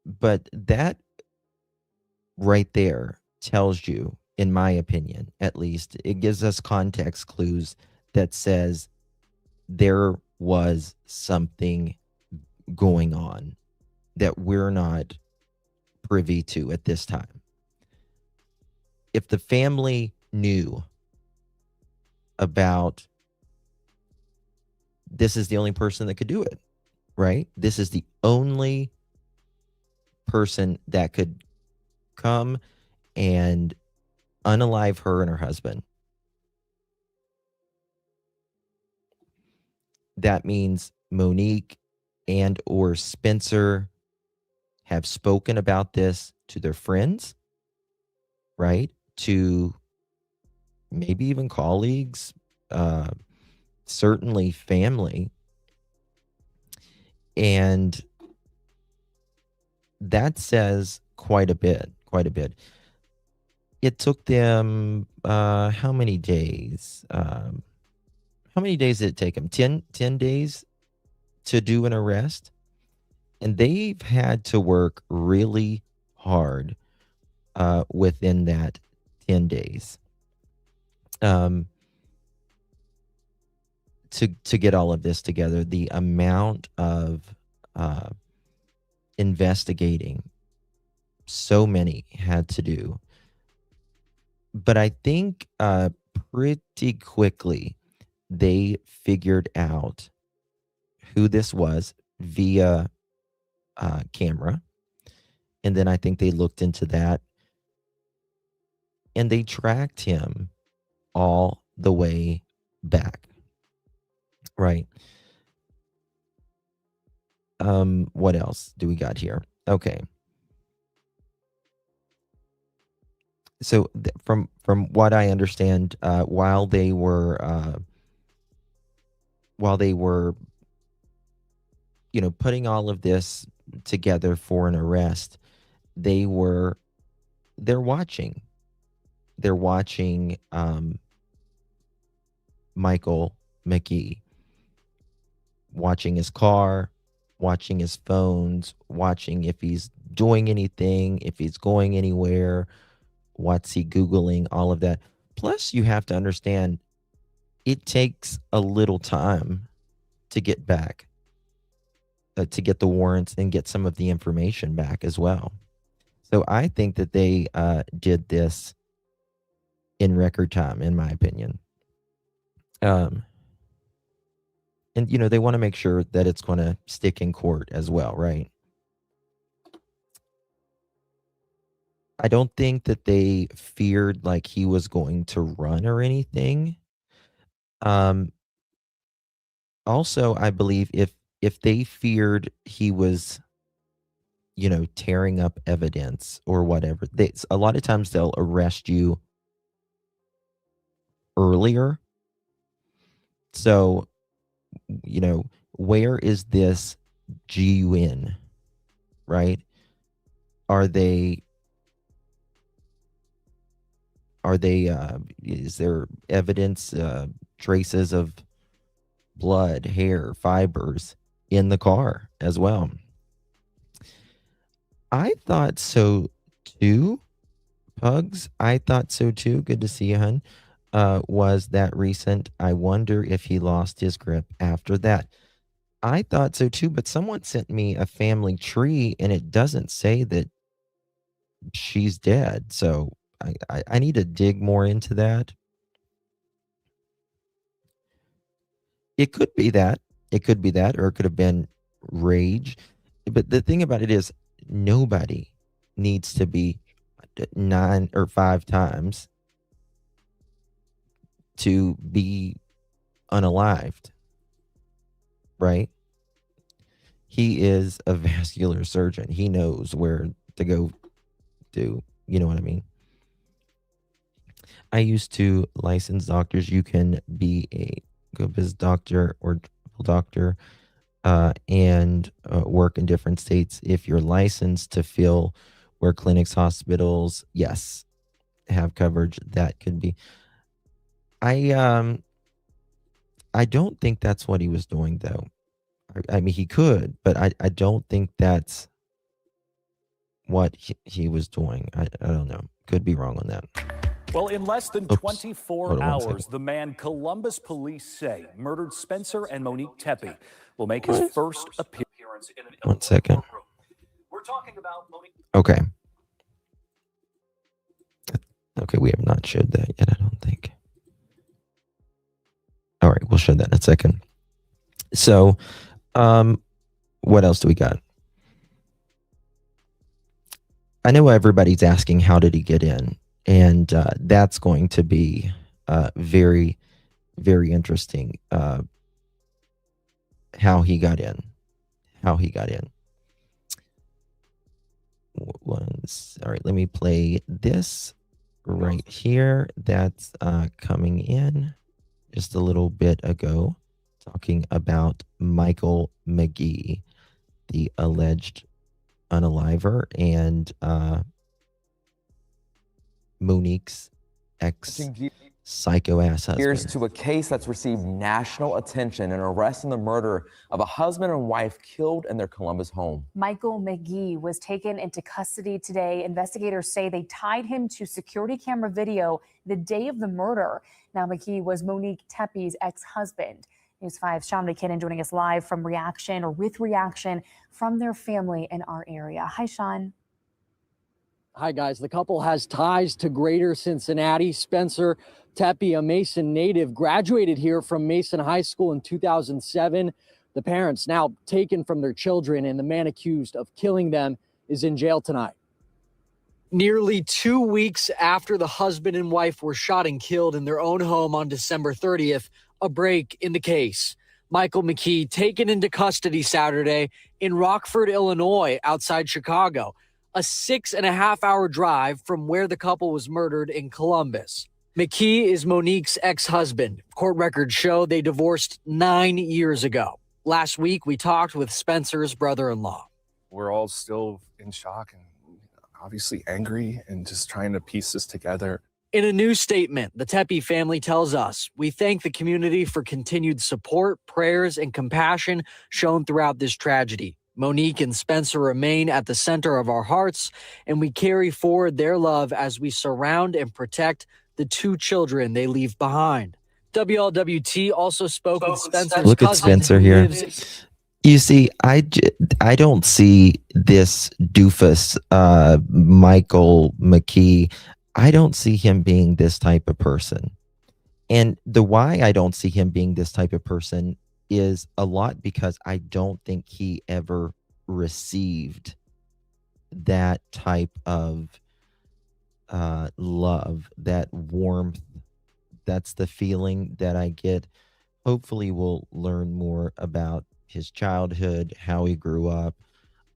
But that right there tells you, in my opinion, at least, it gives us context clues that says there was something going on that we're not privy to at this time. If the family knew about, this is the only person that could do it, right? This is the only person that could come and unalive her and her husband. That means Monique and or Spencer have spoken about this to their friends, right? To maybe even colleagues, certainly family. And that says quite a bit. It took them, how many days? How many days did it take them? 10 days to do an arrest? And they've had to work really hard within that 10 days to get all of this together. The amount of investigating so many had to do. But I think pretty quickly they figured out who this was via camera. And then I think they looked into that and they tracked him all the way back. Right. What else do we got here? Okay. So from what I understand, while they were putting all of this together for an arrest, they're watching Michael McKee, watching his car, watching his phones, watching if he's doing anything, if he's going anywhere, what's he Googling, all of that. Plus, you have to understand, it takes a little time to get back, to get the warrants and get some of the information back as well. So I think that they did this in record time, in my opinion. And, they want to make sure that it's going to stick in court as well, right? I don't think that they feared like he was going to run or anything. Also, I believe if they feared he was, tearing up evidence or whatever, a lot of times they'll arrest you earlier. So, where is this GUN, right? Is there evidence, traces of blood, hair, fibers in the car as well? I thought so too, Pugs. I thought so too. Good to see you, hun. Was that recent? I wonder if he lost his grip after that. I thought so too, but someone sent me a family tree and it doesn't say that she's dead. So I need to dig more into that. It could be that. It could be that, or it could have been rage. But the thing about it is, nobody needs to be 9 or 5 times to be unalived, right? He is a vascular surgeon. He knows where to go to, you know what I mean? I used to license doctors. You can be a go visit doctor or doctor and work in different states if you're licensed to fill where clinics, hospitals, yes, have coverage. That could be. I don't think that's what he was doing though. I mean, he could, but I don't think that's what he was doing. I don't know. Could be wrong on that. Well, in less than Oops. 24 hours, the man Columbus police say murdered Spencer and Monique Tepe will make his first appearance in an One second. courtroom. We're talking about Monique. Okay. Okay, we have not showed that yet, I don't think. All right, we'll show that in a second. So, what else do we got? I know everybody's asking, how did he get in? And that's going to be very, very interesting. How he got in. All right, let me play this right here. That's coming in just a little bit ago, talking about Michael McKee, the alleged unaliver, and Monique's ex-psycho-ass husband. Here's to a case that's received national attention, an arrest in the murder of a husband and wife killed in their Columbus home. Michael McKee was taken into custody today. Investigators say they tied him to security camera video the day of the murder. Now, McKee was Monique Tepe's ex-husband. News 5's Sean McKinnon joining us live from with reaction from their family in our area. Hi, Sean. Hi, guys. The couple has ties to Greater Cincinnati. Spencer Tepe, a Mason native, graduated here from Mason High School in 2007. The parents now taken from their children, and the man accused of killing them is in jail tonight. Nearly 2 weeks after the husband and wife were shot and killed in their own home on December 30th, a break in the case. Michael McKee taken into custody Saturday in Rockford, Illinois, outside Chicago, a 6.5-hour drive from where the couple was murdered in Columbus. McKee is Monique's ex-husband. Court records show they divorced 9 years ago. Last week, we talked with Spencer's brother-in-law. We're all still in shock and obviously angry and just trying to piece this together. In a new statement, the Tepe family tells us, we thank the community for continued support, prayers, and compassion shown throughout this tragedy. Monique and Spencer remain at the center of our hearts, and we carry forward their love as we surround and protect the 2 children they leave behind. WLWT also spoke with Spencer's Look at Spencer here. You see, I don't see this doofus, Michael McKee. I don't see him being this type of person. And the why I don't see him being this type of person is a lot because I don't think he ever received that type of love, that warmth. That's the feeling that I get. Hopefully, we'll learn more about his childhood, how he grew up,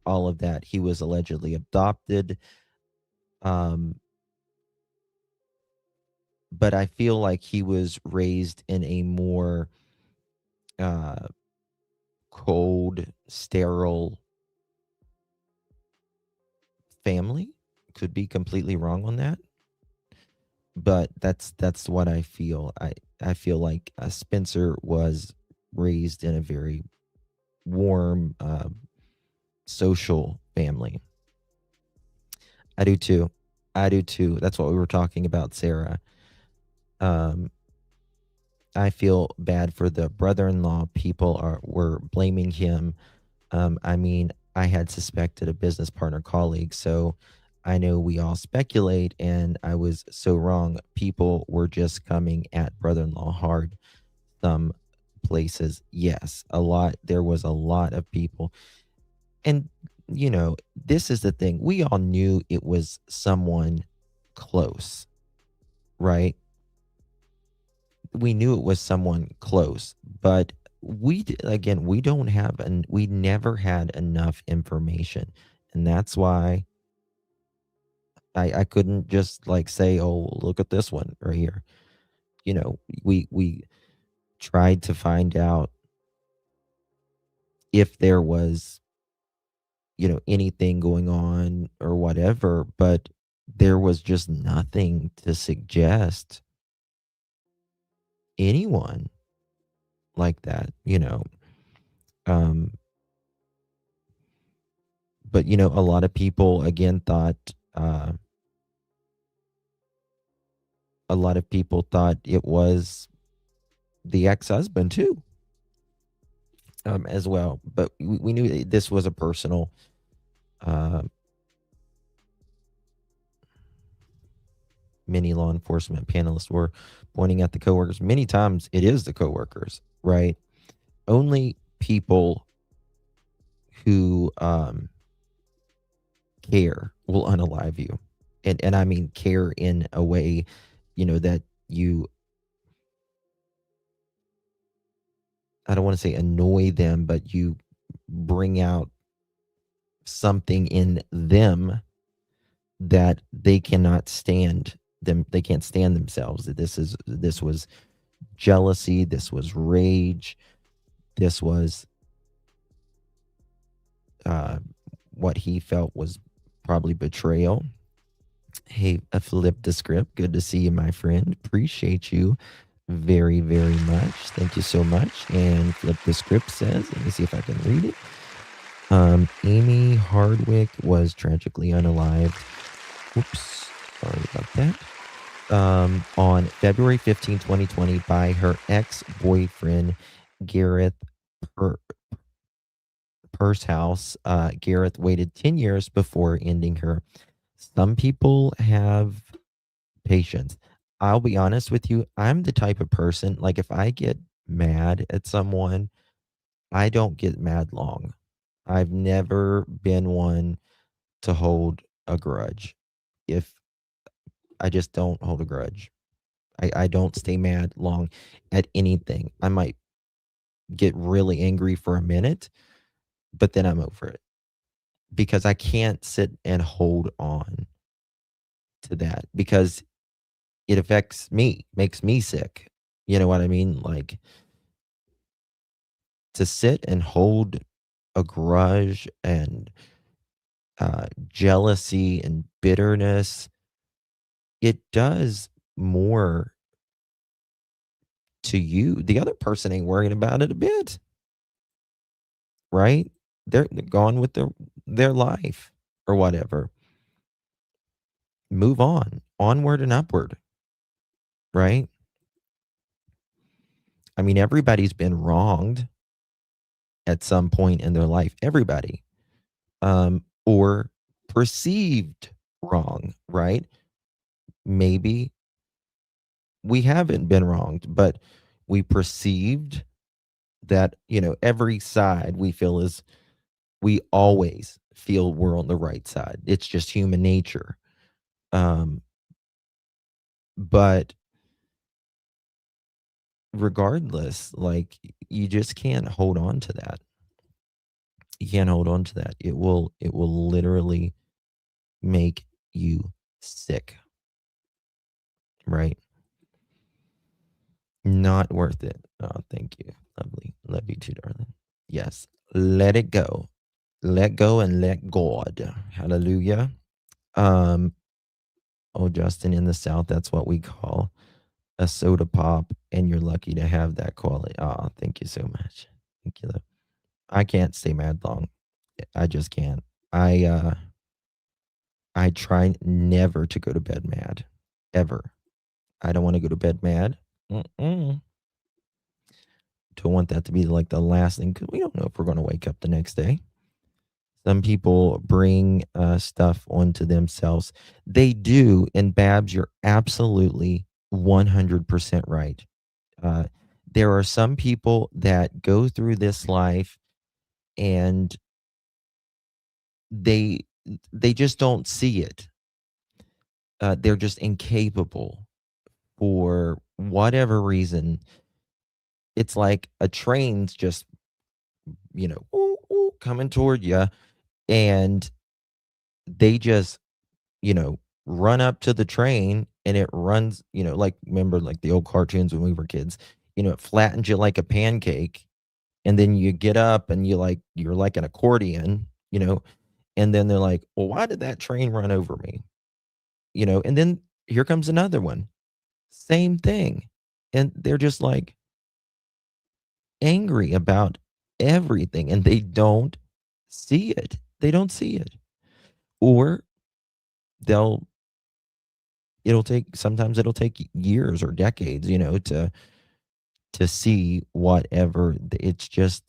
all of that. He was allegedly adopted. But I feel like he was raised in a more cold, sterile family. Could be completely wrong on that, but that's what I feel. I feel like Spencer was raised in a very warm, social family. I do too. I do too. That's what we were talking about, Sarah. I feel bad for the brother-in-law. People were blaming him. I mean, I had suspected a business partner colleague, so I know we all speculate, and I was so wrong. People were just coming at brother-in-law hard. Some places, yes, a lot. There was a lot of people, and this is the thing. We all knew it was someone close, right? We knew it was someone close, but again, we don't have, and we never had enough information, and that's why I couldn't just like say, oh, look at this one right here. We tried to find out if there was anything going on or whatever, but there was just nothing to suggest anyone like that. But a lot of people again thought a lot of people thought it was the ex-husband too, as well. But we knew this was a personal. Many law enforcement panelists were pointing at the coworkers. Many times it is the coworkers, right? Only people who care will unalive you. And I mean care in a way, that I don't want to say annoy them, but you bring out something in them that they cannot stand they can't stand themselves. This was jealousy, this was rage, this was what he felt was probably betrayal. Hey, flip the script. Good to see you, my friend. Appreciate you very, very much. Thank you so much. And flip the script says, let me see if I can read it. Amy Hardwick was tragically unalived. Oops, sorry about that. On February 15, 2020, by her ex-boyfriend, Gareth Pursehouse. Gareth waited 10 years before ending her. Some people have patience. I'll be honest with you. I'm the type of person, like if I get mad at someone, I don't get mad long. I've never been one to hold a grudge. If I just don't hold a grudge. I don't stay mad long at anything. I might get really angry for a minute, but then I'm over it because I can't sit and hold on to that because it affects me, makes me sick. You know what I mean? Like to sit and hold a grudge and jealousy and bitterness, it does more to you. The other person ain't worrying about it a bit, right? They're gone with their life or whatever. Move on, onward and upward, right? I mean, everybody's been wronged at some point in their life. Everybody, or perceived wrong, right? Maybe we haven't been wronged, but we perceived that, every side we feel is we always feel we're on the right side. It's just human nature. But regardless, like, you just can't hold on to that. You can't hold on to that. It will literally make you sick. Right? Not worth it. Oh, thank you. Lovely. Love you too, darling. Yes. Let it go. Let go and let God. Hallelujah. Oh, Justin, in the South, that's what we call a soda pop, and you're lucky to have that quality. Oh, thank you so much. Thank you. I can't stay mad long. I just can't. I try never to go to bed mad, ever. I don't want to go to bed mad. Mm-mm. Don't want that to be like the last thing, because we don't know if we're going to wake up the next day. Some people bring stuff onto themselves. They do. And Babs, you're absolutely 100% right. There are some people that go through this life and they just don't see it. They're just incapable for whatever reason. It's like a train's just, ooh, ooh, coming toward you, and they just, run up to the train, and it runs, like, remember, like the old cartoons when we were kids, it flattens you like a pancake, and then you get up and you're like an accordion, and then they're like, well, why did that train run over me? And then here comes another one. Same thing. And they're just like angry about everything, and they don't see it. They don't see it. Or sometimes it'll take years or decades, to see whatever. It's just,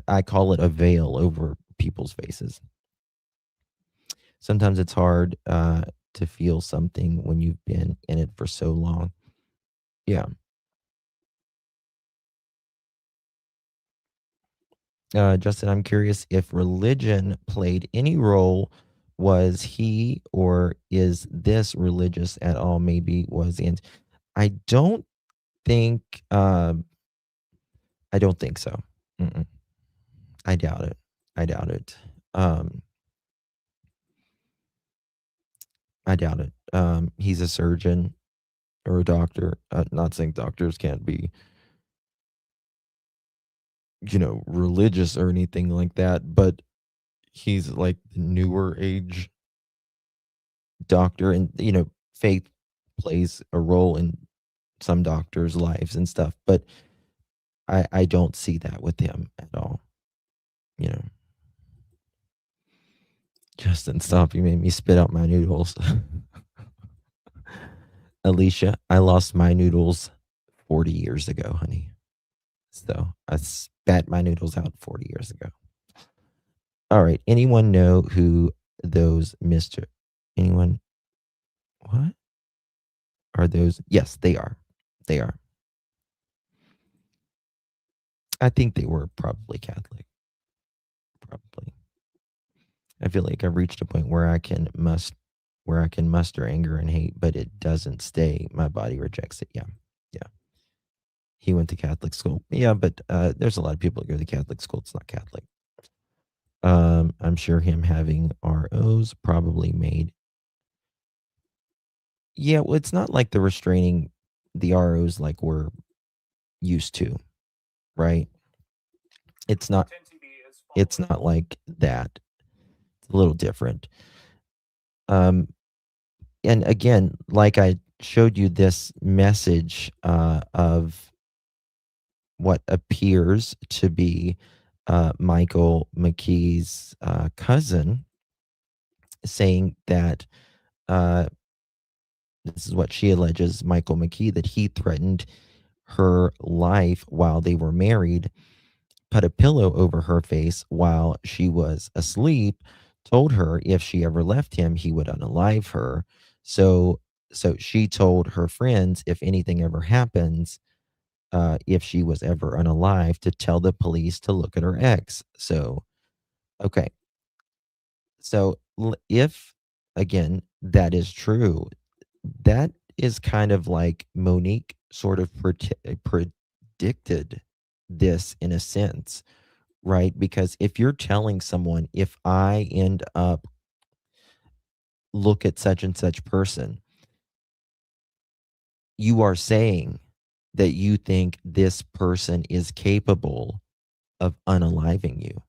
I call it a veil over people's faces. Sometimes it's hard to feel something when you've been in it for so long. Yeah. Justin, I'm curious if religion played any role. Was he or is this religious at all? Maybe was the I don't think I don't think so. Mm-mm. I doubt it. I doubt it. I doubt it. He's a surgeon or a doctor. Not saying doctors can't be, religious or anything like that, but he's like the newer age doctor, and faith plays a role in some doctors' lives and stuff, but I don't see that with him at all. Justin, stop. You made me spit out my noodles. Alicia, I lost my noodles 40 years ago, honey. So I spat my noodles out 40 years ago. All right. Anyone know who those anyone? What are those? Yes, they are. They are. I think they were probably Catholic. Probably. I feel like I've reached a point where I can muster anger and hate, but it doesn't stay. My body rejects it. Yeah. Yeah. He went to Catholic school. Yeah, but there's a lot of people that go to Catholic school. It's not Catholic. I'm sure him having ROs probably made. Yeah, well, it's not like the restraining the ROs like we're used to, right? It's not like that. It's a little different. And again, like I showed you this message of what appears to be Michael McKee's cousin, saying that this is what she alleges, Michael McKee, that he threatened her life while they were married, put a pillow over her face while she was asleep, told her if she ever left him, he would unalive her. So So she told her friends if anything ever happens, if she was ever unalive, to tell the police to look at her ex. So, okay. So if, again, that is true, that is kind of like Monique sort of predicted this in a sense, right? Because if you're telling someone, if I end up, look at such and such person, you are saying that you think this person is capable of unaliving you.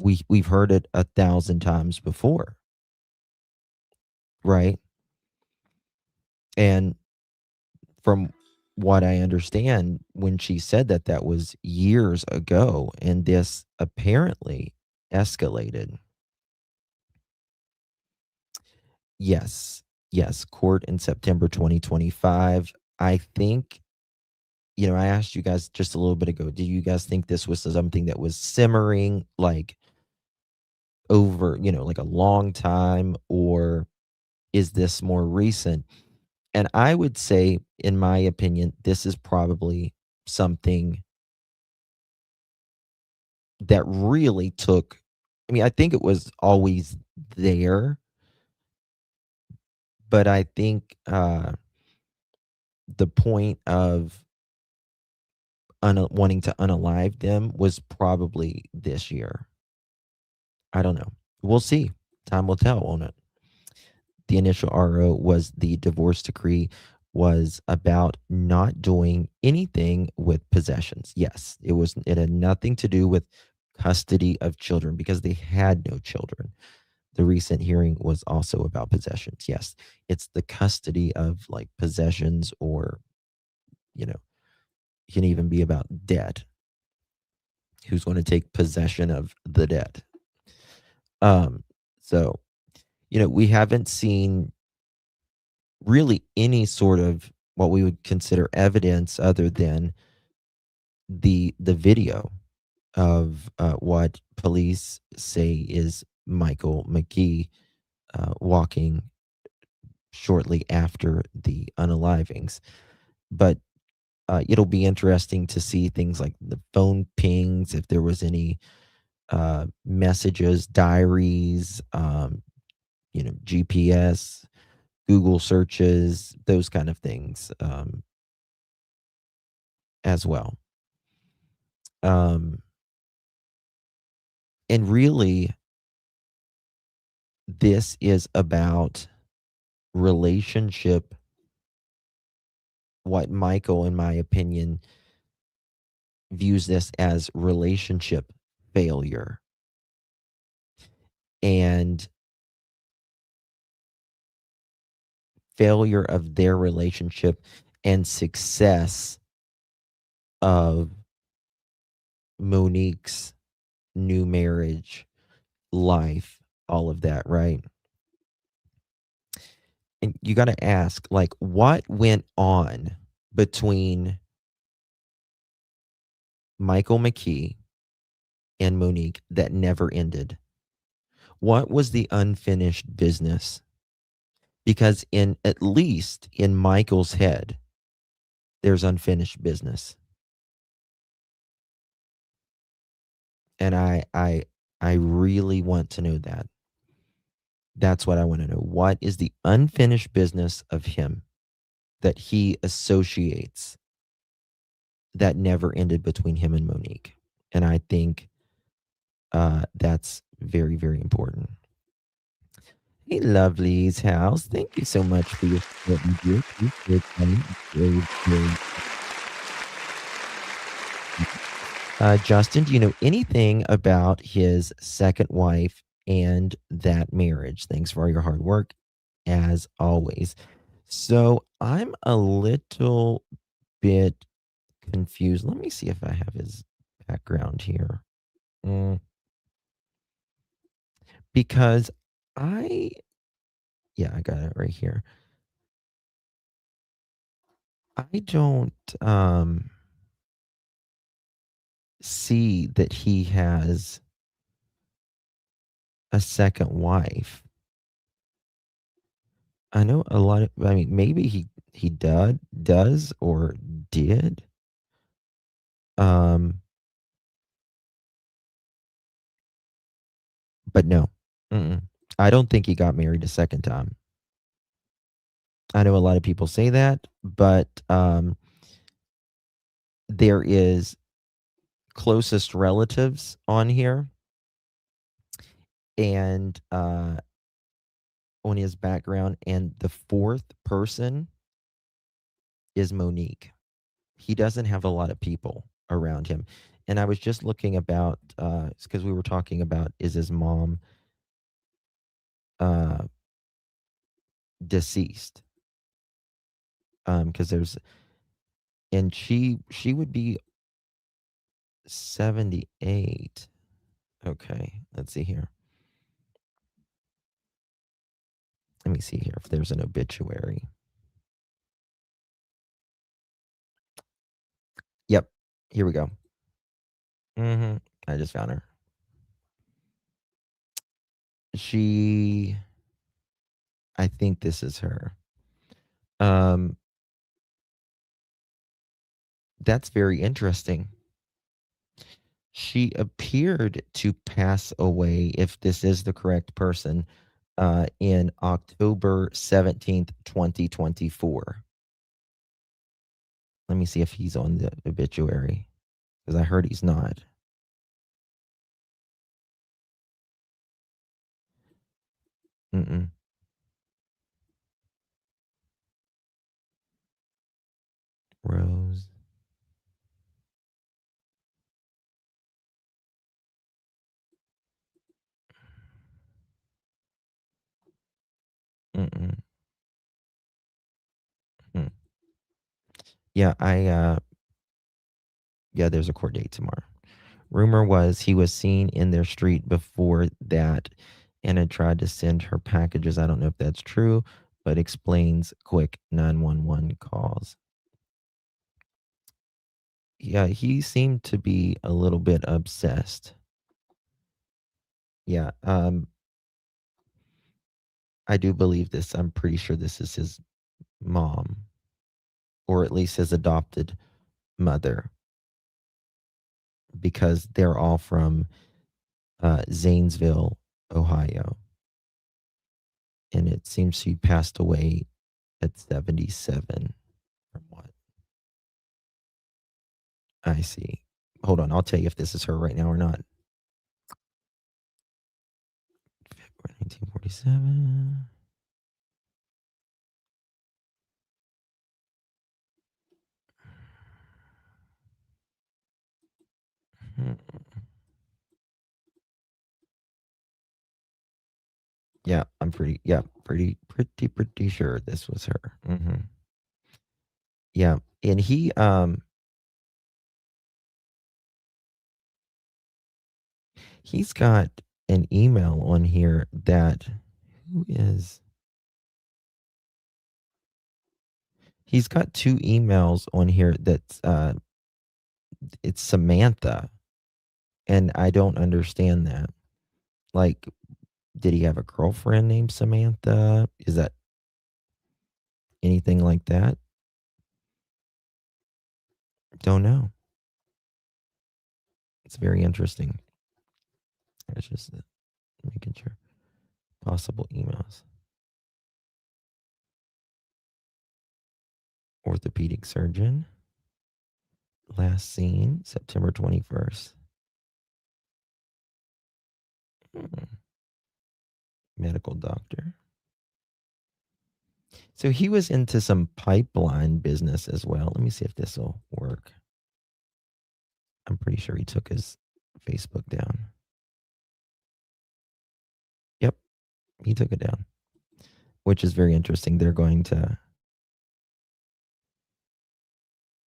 We've heard it 1,000 times before, right? And from what I understand, when she said that, that was years ago, and this apparently escalated. Yes. Yes, court in September 2025. I think, I asked you guys just a little bit ago, do you guys think this was something that was simmering, like, over, like a long time, or is this more recent? And I would say, in my opinion, this is probably something that really took, I think it was always there, but I think, the point of wanting to unalive them was probably this year. I don't know. We'll see. Time will tell, won't it? The initial RO was the divorce decree was about not doing anything with possessions. Yes, it had nothing to do with custody of children because they had no children. The recent hearing was also about possessions. Yes, it's the custody of like possessions, or, it can even be about debt. Who's going to take possession of the debt? Um, so, we haven't seen really any sort of what we would consider evidence other than the video of what police say is Michael McKee walking shortly after the unalivings. But it'll be interesting to see things like the phone pings, if there was any messages, diaries, GPS, Google searches, those kind of things, as well. And really, this is about relationship, what Michael, in my opinion, views this as relationship failure. And failure of their relationship and success of Monique's new marriage, life, all of that, right? And you got to ask, like, what went on between Michael McKee and Monique that never ended? What was the unfinished business? Because at least in Michael's head, there's unfinished business. And I really want to know that. That's what I want to know. What is the unfinished business of him that he associates that never ended between him and Monique? And I think that's very, very important. Hey, Lovely's house. Thank you so much for your support and dear. Appreciate that. Very, very. Justin, do you know anything about his second wife and that marriage? Thanks for all your hard work, as always. So I'm a little bit confused. Let me see if I have his background here. Because I got it right here. I don't see that he has a second wife. I know a lot of, I mean, maybe he does or did. But no. Mm-mm. I don't think he got married a second time. I know a lot of people say that, but there is closest relatives on here and on his background, and the fourth person is Monique. He doesn't have a lot of people around him. And I was just looking about because we were talking about, is his mom deceased? Because there's, and she would be 78. Okay, let's see here. Let me see here if there's an obituary. Yep, here we go. I just found her. I think this is her. That's very interesting. She appeared to pass away, if this is the correct person, in October 17th, 2024. Let me see if he's on the obituary, because I heard he's not. Rose. Yeah, yeah, there's a court date tomorrow. Rumor was he was seen in their street before that and had tried to send her packages. I don't know if that's true, but explains quick 911 calls. Yeah, he seemed to be a little bit obsessed. Yeah, I do believe this. I'm pretty sure this is his mom, or at least his adopted mother, because they're all from Zanesville, Ohio. And it seems she passed away at 77 from what I see. Hold on, I'll tell you if this is her right now or not. February 1947. Yeah, I'm pretty sure this was her. Yeah, and he's got an email on here that he's got two emails on here that's it's Samantha, and I don't understand that. Like, did he have a girlfriend named Samantha? Is that anything like that? Don't know. It's very interesting. It's just making sure. Possible emails. Orthopedic surgeon. Last seen September 21st. Medical doctor. So he was into some pipeline business as well. Let me see if this will work. I'm pretty sure he took his Facebook down. Yep, he took it down, which is very interesting. They're going to.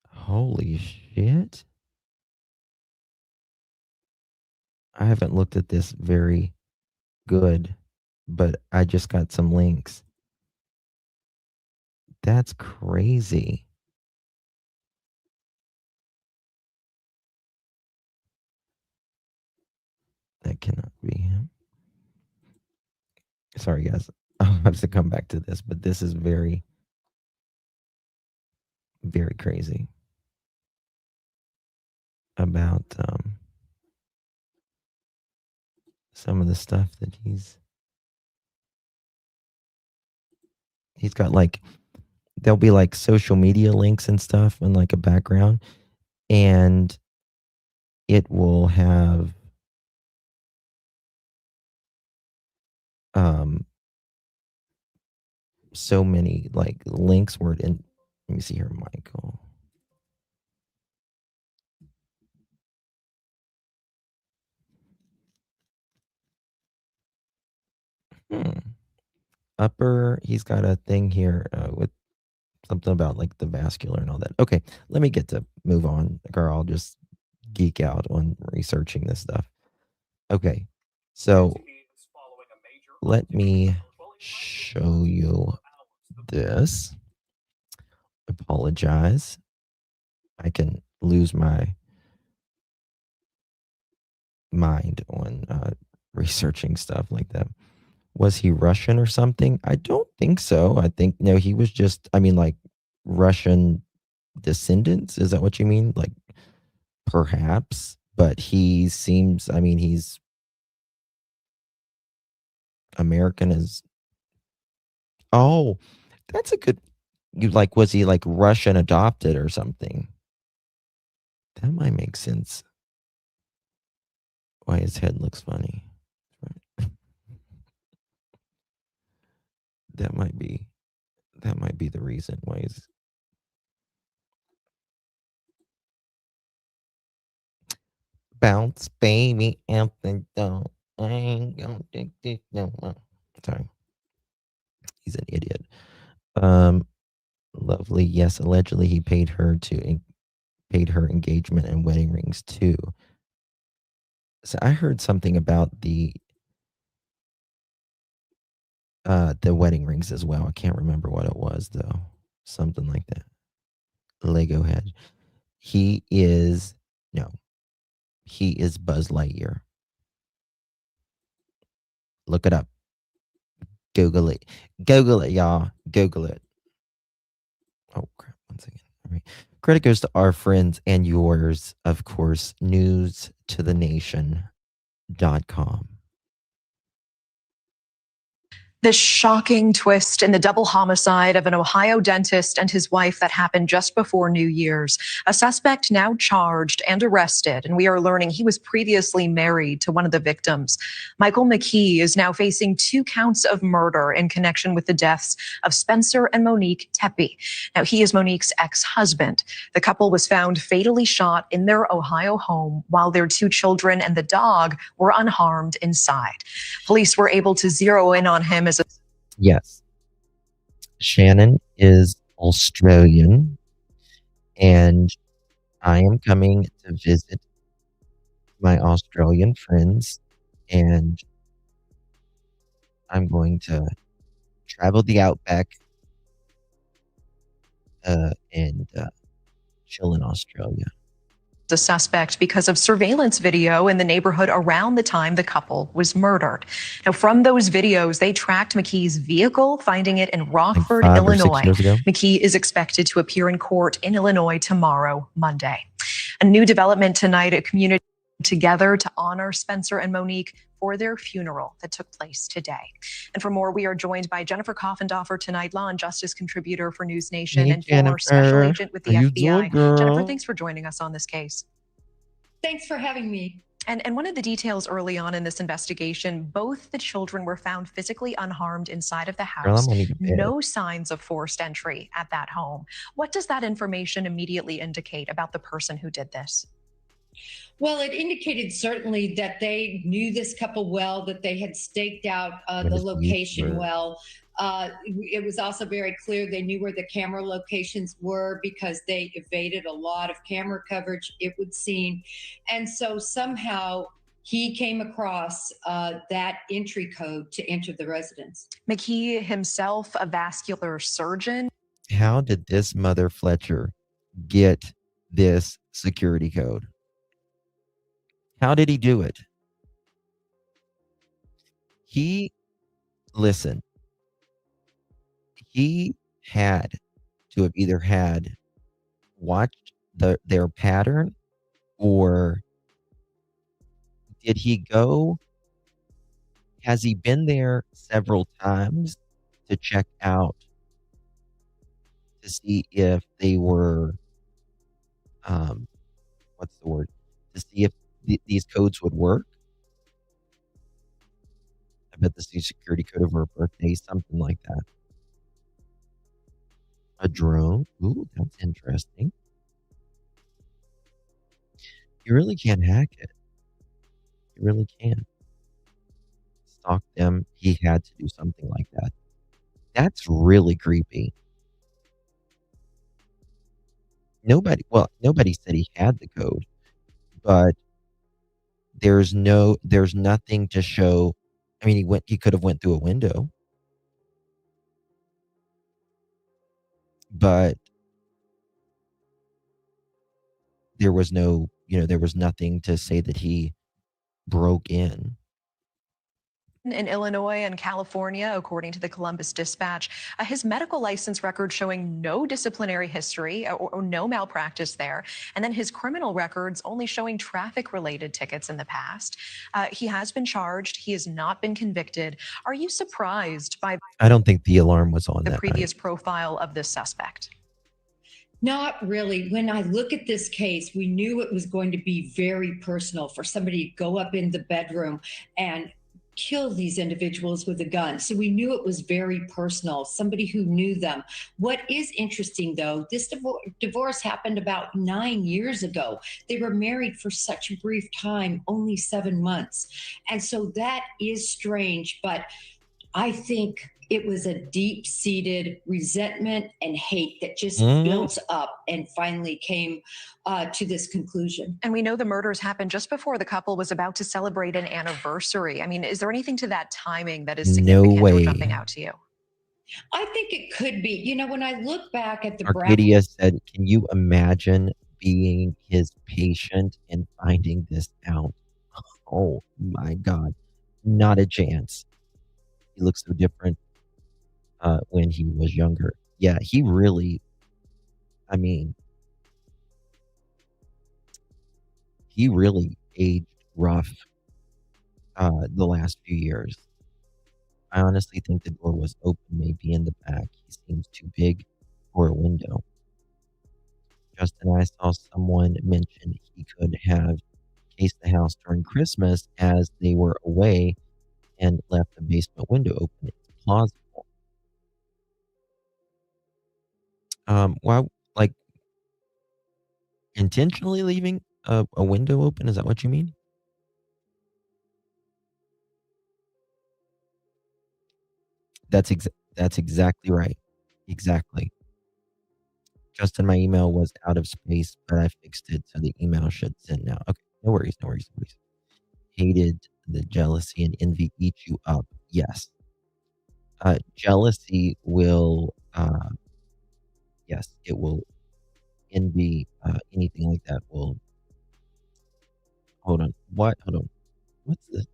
Holy shit. I haven't looked at this very good, but I just got some links. That's crazy. That cannot be him. Sorry, guys. have to come back to this, but this is very, very crazy about some of the stuff that he's got. Like, there'll be like social media links and stuff in like a background, and it will have so many like links where it in. Let me see here, Michael. He's got a thing here with something about like the vascular and all that. Okay, let me get to move on, or I'll just geek out on researching this stuff. Okay, so let me show you this. Apologize. I can lose my mind on researching stuff like that. Was he Russian or something? I don't think so. I think, no, he was just, I mean, like Russian descendants. Is that what you mean? Like, perhaps, but he seems, I mean, he's American as, oh, that's a good, was he like Russian adopted or something? That might make sense. Why his head looks funny. That might be the reason why he's bounce baby out the door. I ain't gonna take this no more. Sorry. He's an idiot. Lovely. Yes, allegedly he paid her engagement and wedding rings too. So I heard something about the wedding rings as well. I can't remember what it was though. Something like that. Lego head. He is Buzz Lightyear. Look it up. Google it. Google it, y'all. Google it. Oh crap. One second. All right. Credit goes to our friends and yours, of course, newstothenation.com. This shocking twist in the double homicide of an Ohio dentist and his wife that happened just before New Year's. A suspect now charged and arrested, and we are learning he was previously married to one of the victims. Michael McKee is now facing 2 counts of murder in connection with the deaths of Spencer and Monique Tepe. Now, he is Monique's ex-husband. The couple was found fatally shot in their Ohio home while their 2 children and the dog were unharmed inside. Police were able to zero in on him. Yes. Shannon is Australian, and I am coming to visit my Australian friends, and I'm going to travel the outback and chill in Australia. The suspect because of surveillance video in the neighborhood around the time the couple was murdered. Now, from those videos, they tracked McKee's vehicle, finding it in Rockford, like 5 or 6 Illinois. years ago. McKee is expected to appear in court in Illinois tomorrow, Monday. A new development tonight, a community together to honor Spencer and Monique for their funeral that took place today. And for more, we are joined by Jennifer Coffendorfer tonight, law and justice contributor for News Nation Hey, and former special Jennifer. agent with the How you FBI. doing, girl? Jennifer, thanks for joining us on this case. Thanks for having me. And one of the details early on in this investigation, both the children were found physically unharmed inside of the Girl, house. I'm gonna need a bed. No signs of forced entry at that home. What does that information immediately indicate about the person who did this? Well, it indicated certainly that they knew this couple well, that they had staked out the location well. It was also very clear they knew where the camera locations were because they evaded a lot of camera coverage, it would seem. And so somehow he came across that entry code to enter the residence. McKee himself, a vascular surgeon. How did this mother Fletcher get this security code? How did he do it? Listen, He had to have either had watched their pattern, or did he go has he been there several times to check out to see if they were, what's the word? To see if these codes would work? I bet the security code over a birthday, something like that. A drone? Ooh, that's interesting. You really can't hack it. You really can't. Stalk them. He had to do something like that. That's really creepy. Nobody said he had the code, but there's nothing to show. I mean, he could have went through a window, but there was there was nothing to say that he broke in. In Illinois and California, according to the Columbus Dispatch, his medical license record showing no disciplinary history or no malpractice there, and then his criminal records only showing traffic-related tickets in the past. He has been charged. He has not been convicted. Are you surprised by I don't think the alarm was on the that previous night. profile of this suspect? Not really. When I look at this case, we knew it was going to be very personal for somebody to go up in the bedroom and kill these individuals with a gun. So we knew it was very personal, somebody who knew them. What is interesting, though, this divorce happened about 9 years ago. They were married for such a brief time, only 7 months. And so that is strange, but I think it was a deep-seated resentment and hate that just built up and finally came to this conclusion. And we know the murders happened just before the couple was about to celebrate an anniversary. I mean, is there anything to that timing that is significant or jumping out to you? I think it could be. You know, when I look back at the Arcadia said, "Can you imagine being his patient and finding this out?" Oh my God, not a chance. He looks so different when he was younger. Yeah, he really, I mean, he really aged rough the last few years. I honestly think the door was open, maybe in the back. He seems too big for a window. Justin, I saw someone mention he could have cased the house during Christmas as they were away and left the basement window open. It's plausible. Why, like, intentionally leaving a window open? Is that what you mean? That's exactly right. Exactly. Justin, my email was out of space, but I fixed it, so the email should send now. Okay, no worries, no worries, no worries. Hated the jealousy and envy eat you up. Yes. Jealousy will, yes, it will. Envy, anything like that will. Hold on. What? Hold on. What's this?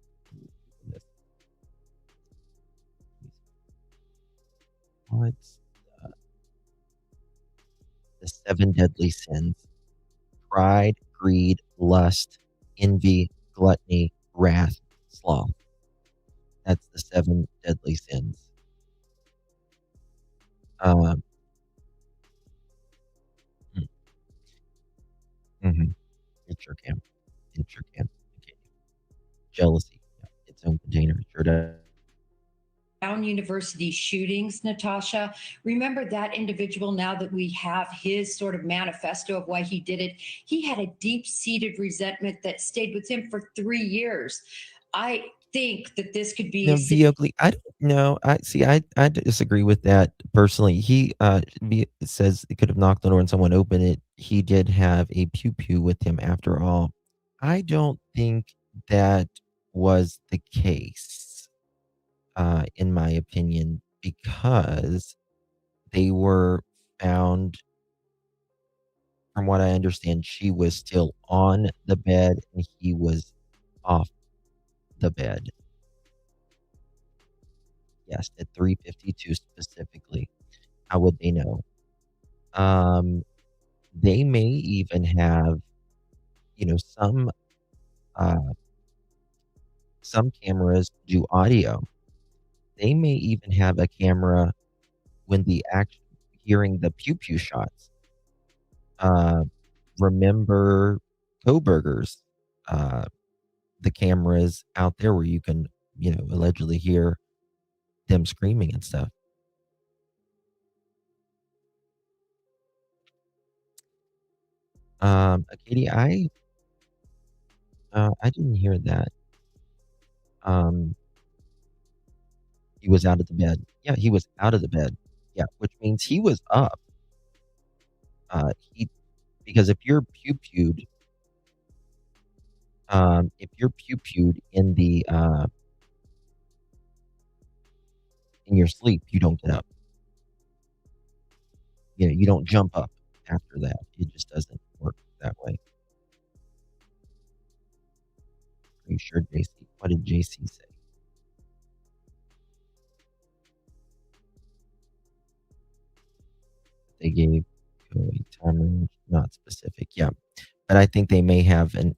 What's the 7 deadly sins? Pride, greed, lust, envy, gluttony, wrath, sloth. That's the 7 deadly sins. It sure can. It sure can. Okay. Jealousy, yeah, its own container. Sure does. Brown University shootings, Natasha. Remember that individual, now that we have his sort of manifesto of why he did it? He had a deep-seated resentment that stayed with him for 3 years. I think that this could be No, Oakley, I don't know. I disagree with that personally. He it says he could have knocked the door and someone opened it. He did have a pew pew with him after all. I don't think that was the case, in my opinion, because they were found, from what I understand, she was still on the bed and he was off the bed. Yes, at 3:52 specifically. How would they know? Um, they may even have, uh, some cameras do audio. They may even have a camera when the act hearing the pew pew shots. Uh, remember Coburgers, uh, the cameras out there where you can, allegedly hear them screaming and stuff. Katie, I didn't hear that. He was out of the bed. Yeah, he was out of the bed. Yeah, which means he was up. He because if you're pew pewed in in your sleep, you don't get up. You don't jump up after that. It just doesn't work that way. Are you sure, JC? What did JC say? They gave a time range, not specific. Yeah, but I think they may have, and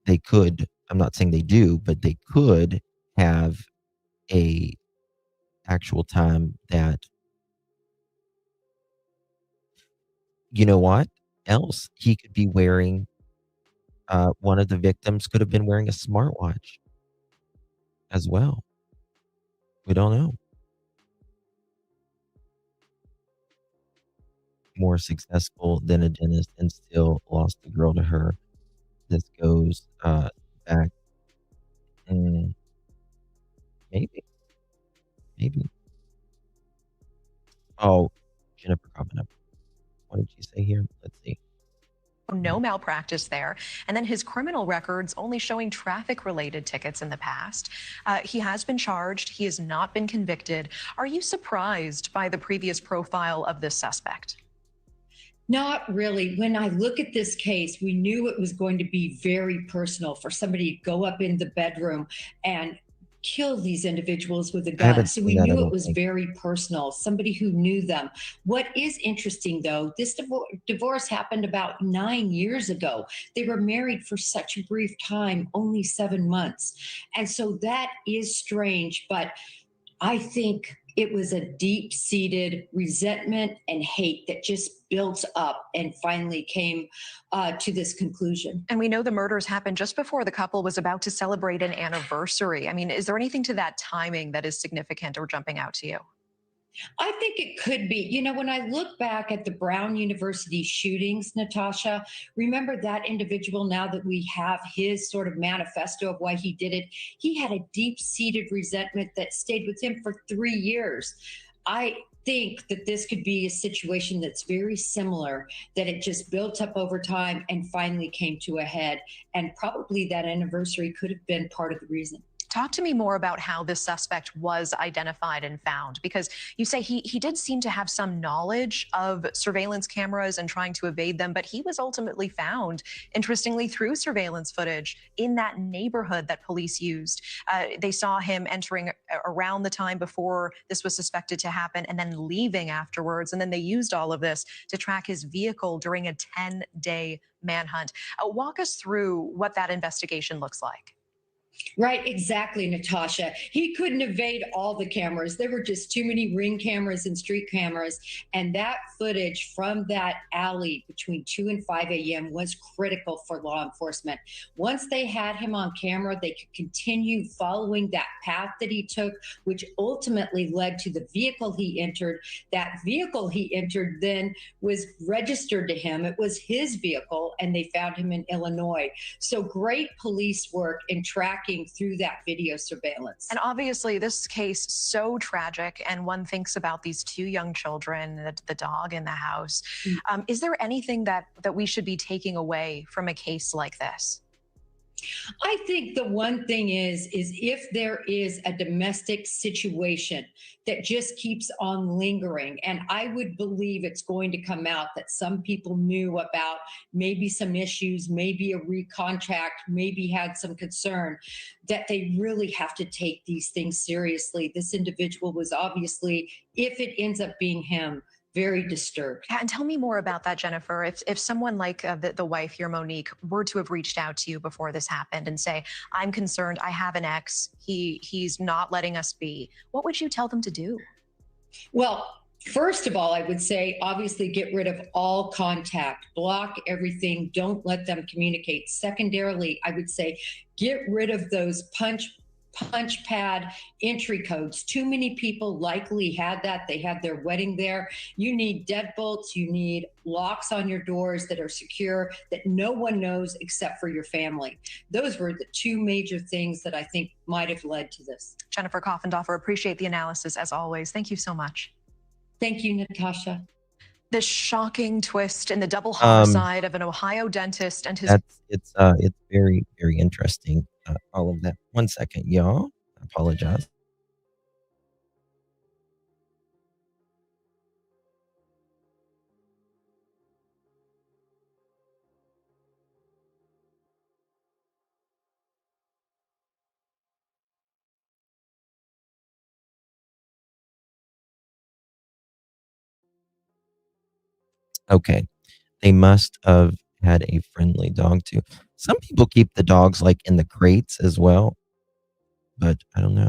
they could. I'm not saying they do, but they could have a actual time that. You know what else? He could be wearing. One of the victims could have been wearing a smartwatch as well. We don't know. More successful than a dentist and still lost the girl to her. This goes back. Maybe. Maybe. Oh, Jennifer Covenant. What did she say here? Let's see. No malpractice there. And then his criminal records only showing traffic related tickets in the past. He has been charged. He has not been convicted. Are you surprised by the previous profile of this suspect? Not really. When I look at this case, we knew it was going to be very personal for somebody to go up in the bedroom and kill these individuals with a gun. So we knew it was very personal, somebody who knew them. What is interesting, though, this divorce happened about 9 years ago. They were married for such a brief time, only 7 months. And so that is strange, but I think it was a deep-seated resentment and hate that just built up and finally came to this conclusion. And we know the murders happened just before the couple was about to celebrate an anniversary. I mean, is there anything to that timing that is significant or jumping out to you? I think it could be. You know, when I look back at the Brown University shootings, Natasha, remember that individual, now that we have his sort of manifesto of why he did it, he had a deep-seated resentment that stayed with him for 3 years. I think that this could be a situation that's very similar, that it just built up over time and finally came to a head. And probably that anniversary could have been part of the reason. Talk to me more about how this suspect was identified and found, because you say he did seem to have some knowledge of surveillance cameras and trying to evade them, but he was ultimately found, interestingly, through surveillance footage in that neighborhood that police used. They saw him entering around the time before this was suspected to happen and then leaving afterwards. And then they used all of this to track his vehicle during a 10-day manhunt. Walk us through what that investigation looks like. Right, exactly, Natasha. He couldn't evade all the cameras. There were just too many ring cameras and street cameras. And that footage from that alley between 2 and 5 a.m. was critical for law enforcement. Once they had him on camera, they could continue following that path that he took, which ultimately led to the vehicle he entered. That vehicle he entered then was registered to him. It was his vehicle, and they found him in Illinois. So great police work in tracking through that video surveillance. And obviously this case so tragic, and one thinks about these 2 young children, the dog in the house. Is there anything that we should be taking away from a case like this? I think the one thing is if there is a domestic situation that just keeps on lingering, and I would believe it's going to come out that some people knew about maybe some issues, maybe a recontract, maybe had some concern, that they really have to take these things seriously. This individual was obviously, if it ends up being him, very disturbed. Yeah, and tell me more about that, Jennifer. If someone like the wife here, Monique, were to have reached out to you before this happened and say, "I'm concerned. I have an ex. He's not letting us be," what would you tell them to do? Well, first of all, I would say obviously get rid of all contact, block everything, don't let them communicate. Secondarily, I would say get rid of those punch pad entry codes. Too many people likely had that. They had their wedding there. You need deadbolts, you need locks on your doors that are secure, that no one knows except for your family. Those were the two major things that I think might have led to this. Jennifer Coffendorfer, appreciate the analysis as always. Thank you so much. Thank you, Natasha. This shocking twist in the double homicide of an Ohio dentist and his. It's very, very interesting. All of that. One second, y'all. I apologize. Okay. They must have had a friendly dog too. Some people keep the dogs, like, in the crates as well, but I don't know.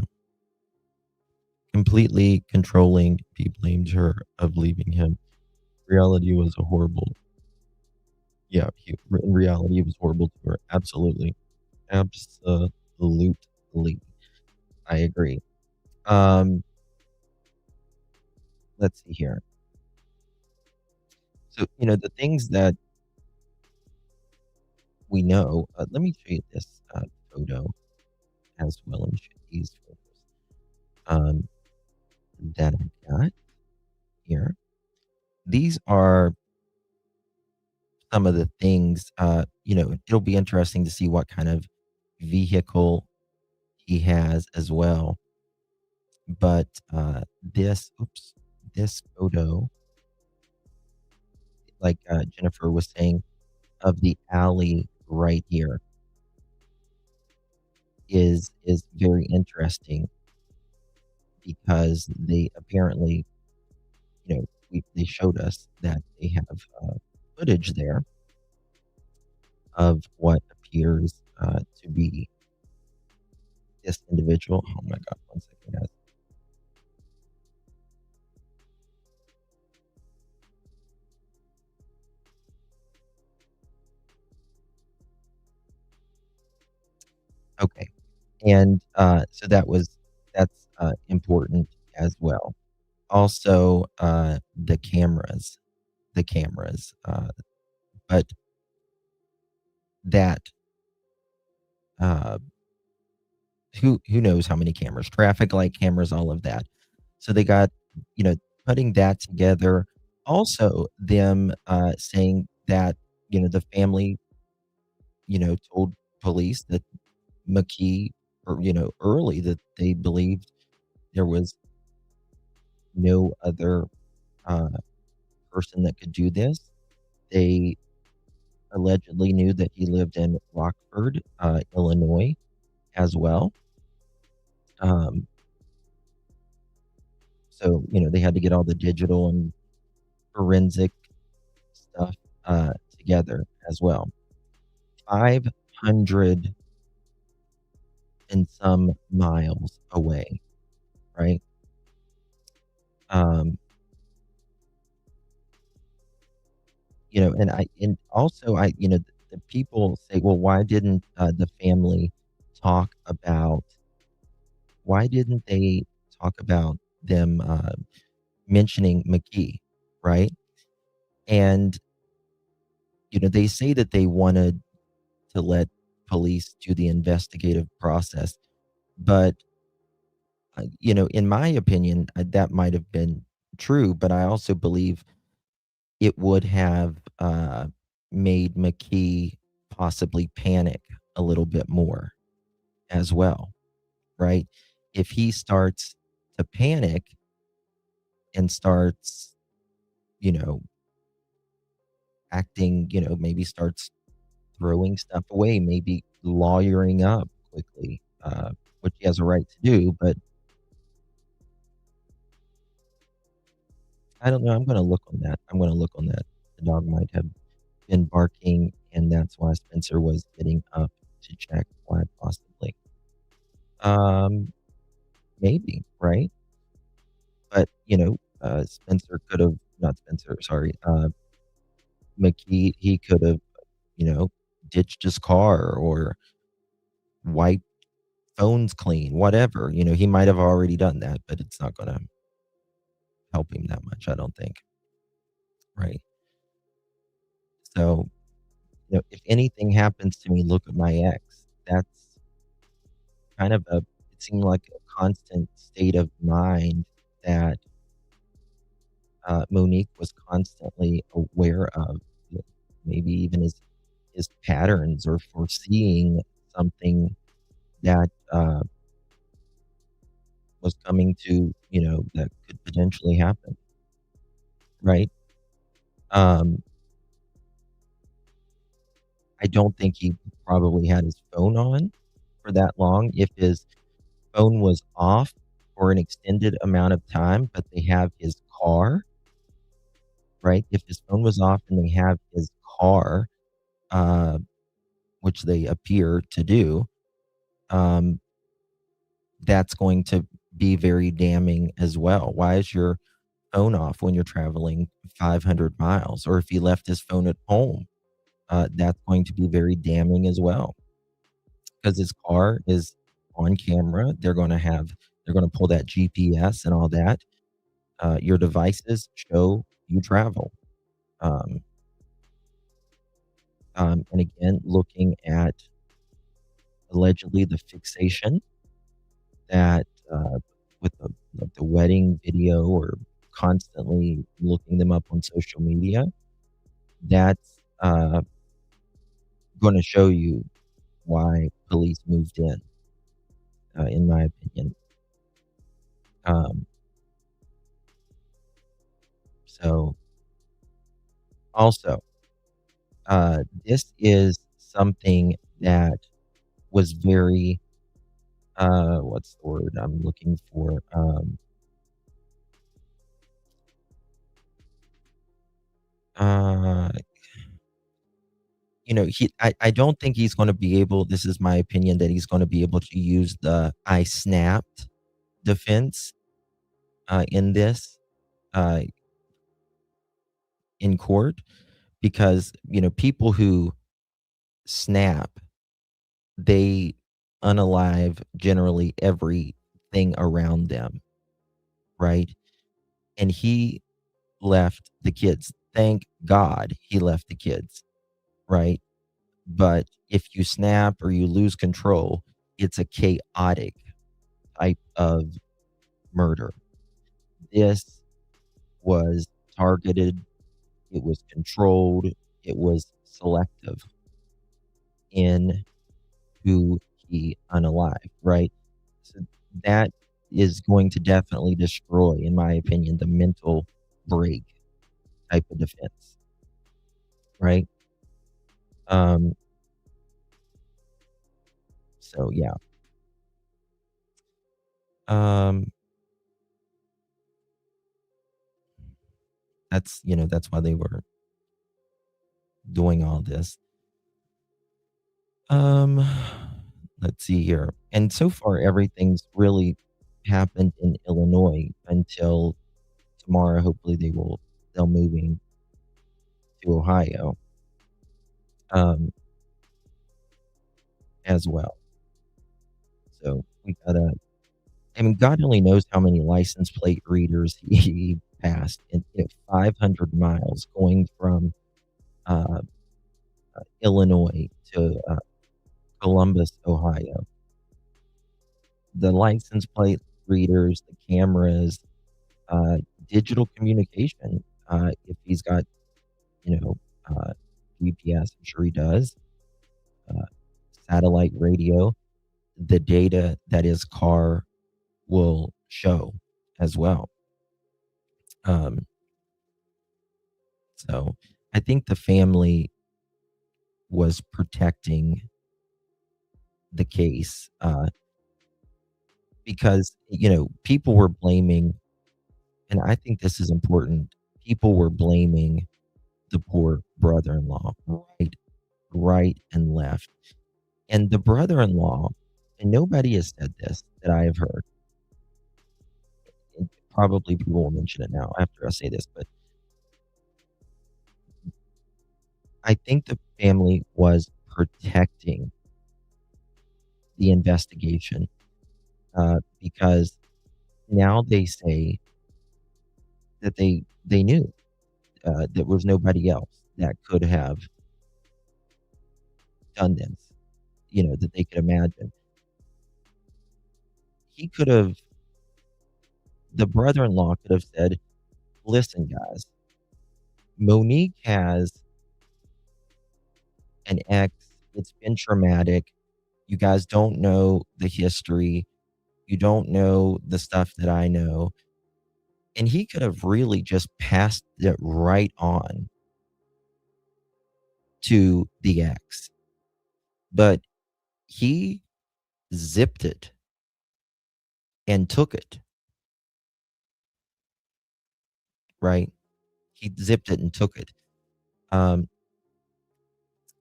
Completely controlling, he blamed her of leaving him. Reality was a horrible. Yeah, in reality, it was horrible to her. Absolutely. Absolutely. I agree. Let's see here. So, the things that we know, let me show you this photo as well. Let me show you these photos that I got here. These are some of the things, it'll be interesting to see what kind of vehicle he has as well. But this photo, like Jennifer was saying, of the alley right here is very interesting because they apparently, they showed us that they have footage there of what appears to be this individual. Oh my God, one second, guys. Okay. And so that's important as well. Also, the cameras, but that uh, who knows how many cameras, traffic light cameras, all of that. So they got, putting that together. Also, them saying that the family told police that McKee, or early, that they believed there was no other uh, person that could do this. They allegedly knew that he lived in Rockford, Illinois, as well. So they had to get all the digital and forensic stuff together as well. 500 and some miles away, right? And also the people say, well, why didn't the family talk about, why didn't they talk about them mentioning McKee, right? And they say that they wanted to let police do the investigative process, but in my opinion, that might have been true, but I also believe it would have made McKee possibly panic a little bit more as well, right? If he starts to panic and starts, acting, maybe starts throwing stuff away, maybe lawyering up quickly, which he has a right to do, but I don't know. I'm gonna look on that. I'm gonna look on that. The dog might have been barking, and that's why Spencer was getting up to check why possibly. Um, maybe, right? But, Spencer could have not Spencer, sorry, McKee, he could have, you know, ditched his car or wiped phones clean, whatever. He might have already done that, but it's not gonna help him that much, I don't think. Right? So, if anything happens to me, look at my ex. That's kind of it seemed like a constant state of mind that Monique was constantly aware of, maybe even his patterns or foreseeing something that was coming to, that could potentially happen, right? Um, I don't think he probably had his phone on for that long. If his phone was off for an extended amount of time, but they have his car, right? If his phone was off and they have his car, uh, which they appear to do, um, that's going to be very damning as well. Why is your phone off when you're traveling 500 miles? Or if he left his phone at home, that's going to be very damning as well because his car is on camera. They're going to pull that GPS and all that. Your devices show you travel. Um, and again, looking at allegedly the fixation that with the wedding video or constantly looking them up on social media, that's going to show you why police moved in my opinion. Um, so also, this is something that was very, what's the word I'm looking for? Uh, I don't think he's going to be able, this is my opinion, that he's going to be able to use the I snapped defense in this uh, in court because, people who snap, they unalive generally everything around them, right? And he left the kids. Thank God he left the kids, right? But if you snap or you lose control, it's a chaotic type of murder. This was targeted, it was controlled, it was selective in who he unalived, right? So that is going to definitely destroy, in my opinion, the mental break type of defense, right? So yeah. That's why they were doing all this. Let's see here. And so far, everything's really happened in Illinois until tomorrow. Hopefully, they'll moving to Ohio, as well. So we gotta. I mean, God only knows how many license plate readers he passed in 500 miles going from uh, Illinois to Columbus, Ohio. The license plate readers, the cameras, digital communication. If he's got, you know, GPS, I'm sure he does. Satellite radio, the data that his car will show as well. So I think the family was protecting the case because people were blaming and I think this is important. People were blaming the poor brother-in-law, right and left. And the brother-in-law, and nobody has said this that I have heard. And probably people will mention it now after I say this, but I think the family was protecting the investigation because now they say that they knew there was nobody else that could have done this, that they could imagine. The brother-in-law could have said, listen, guys, Monique has an ex. It's been traumatic. You guys don't know the history. You don't know the stuff that I know. And he could have really just passed it right on to the ex. But he zipped it and took it. Right? He zipped it and took it.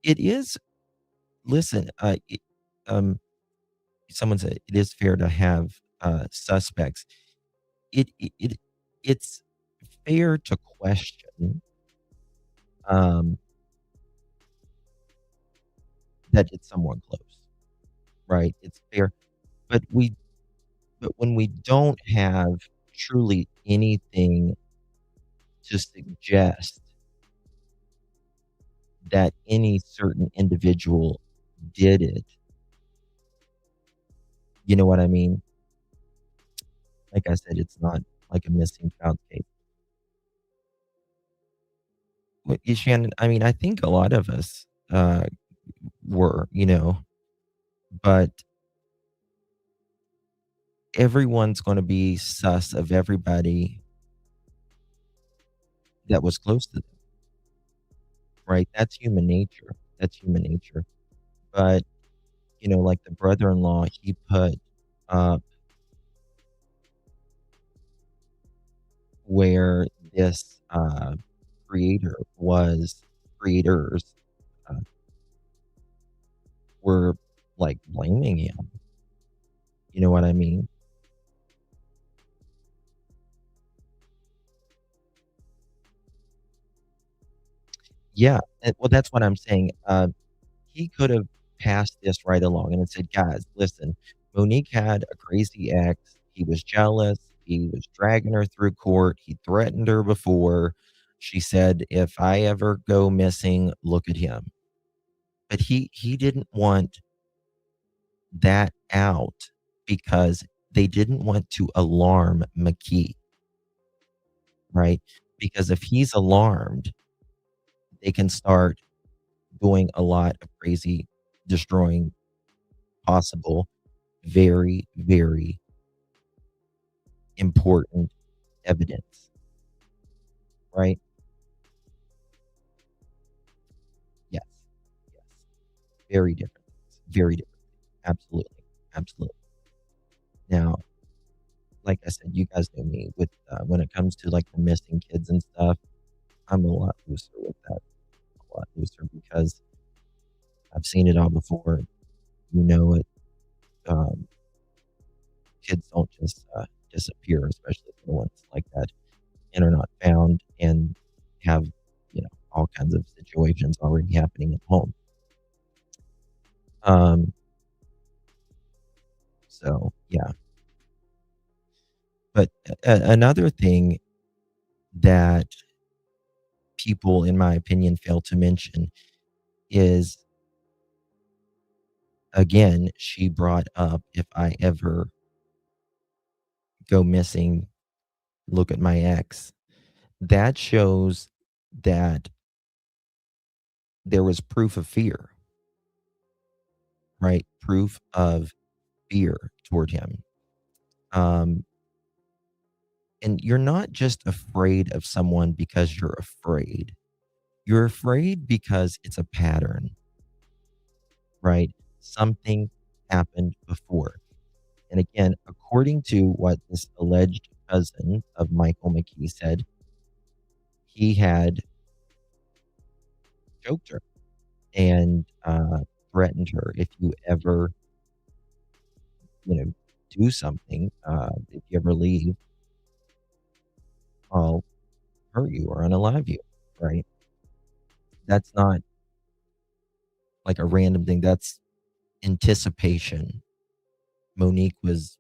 It is, listen, someone said it is fair to have suspects. It's fair to question that it's someone close, right? It's fair, but when we don't have truly anything to suggest that any certain individual did it, you know what I mean? Like I said, it's not like a missing child case. Well, Shannon, I mean, I think a lot of us were, but everyone's going to be sus of everybody that was close to them, right? That's human nature. That's human nature. But, like the brother-in-law, he put up where this creators were like blaming him. You know what I mean? Yeah. Well, that's what I'm saying. He could have passed this right along and said, guys, listen, Monique had a crazy ex. He was jealous. He was dragging her through court. He threatened her before. She said, if I ever go missing, look at him. But he didn't want that out because they didn't want to alarm McKee, right? Because if he's alarmed, they can start doing a lot of crazy, destroying possible, very, very important evidence, right? Yes, yes. Very different. Very different. Absolutely. Absolutely. Now, like I said, you guys know me with when it comes to like the missing kids and stuff. I'm a lot looser with that. A lot looser because I've seen it all before. You know it. Kids don't just disappear, especially the ones like that and are not found and have, all kinds of situations already happening at home. So yeah. But another thing that people, in my opinion, fail to mention is, again, she brought up, if I ever go missing, look at my ex. That shows that there was proof of fear, right? Proof of fear toward him. And you're not just afraid of someone because you're afraid. You're afraid because it's a pattern, right? Something happened before. And again, according to what this alleged cousin of Michael McKee said he had choked her and threatened her, if you ever, do something, if you ever leave, I'll hurt you or unalive you, right? That's not like a random thing. That's anticipation. Monique was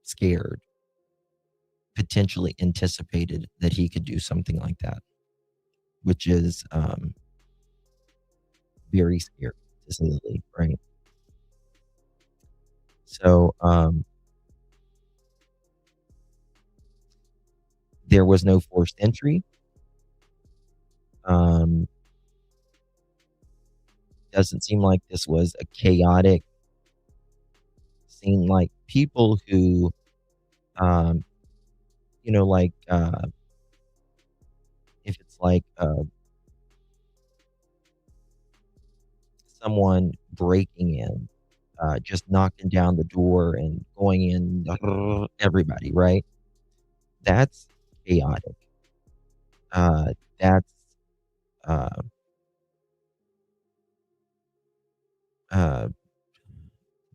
scared, potentially anticipated that he could do something like that, which is very scary, to say the least, right? So there was no forced entry. Doesn't seem like this was a chaotic scene, like people who, like if it's like someone breaking in, just knocking down the door and going in, everybody, right? That's chaotic. That's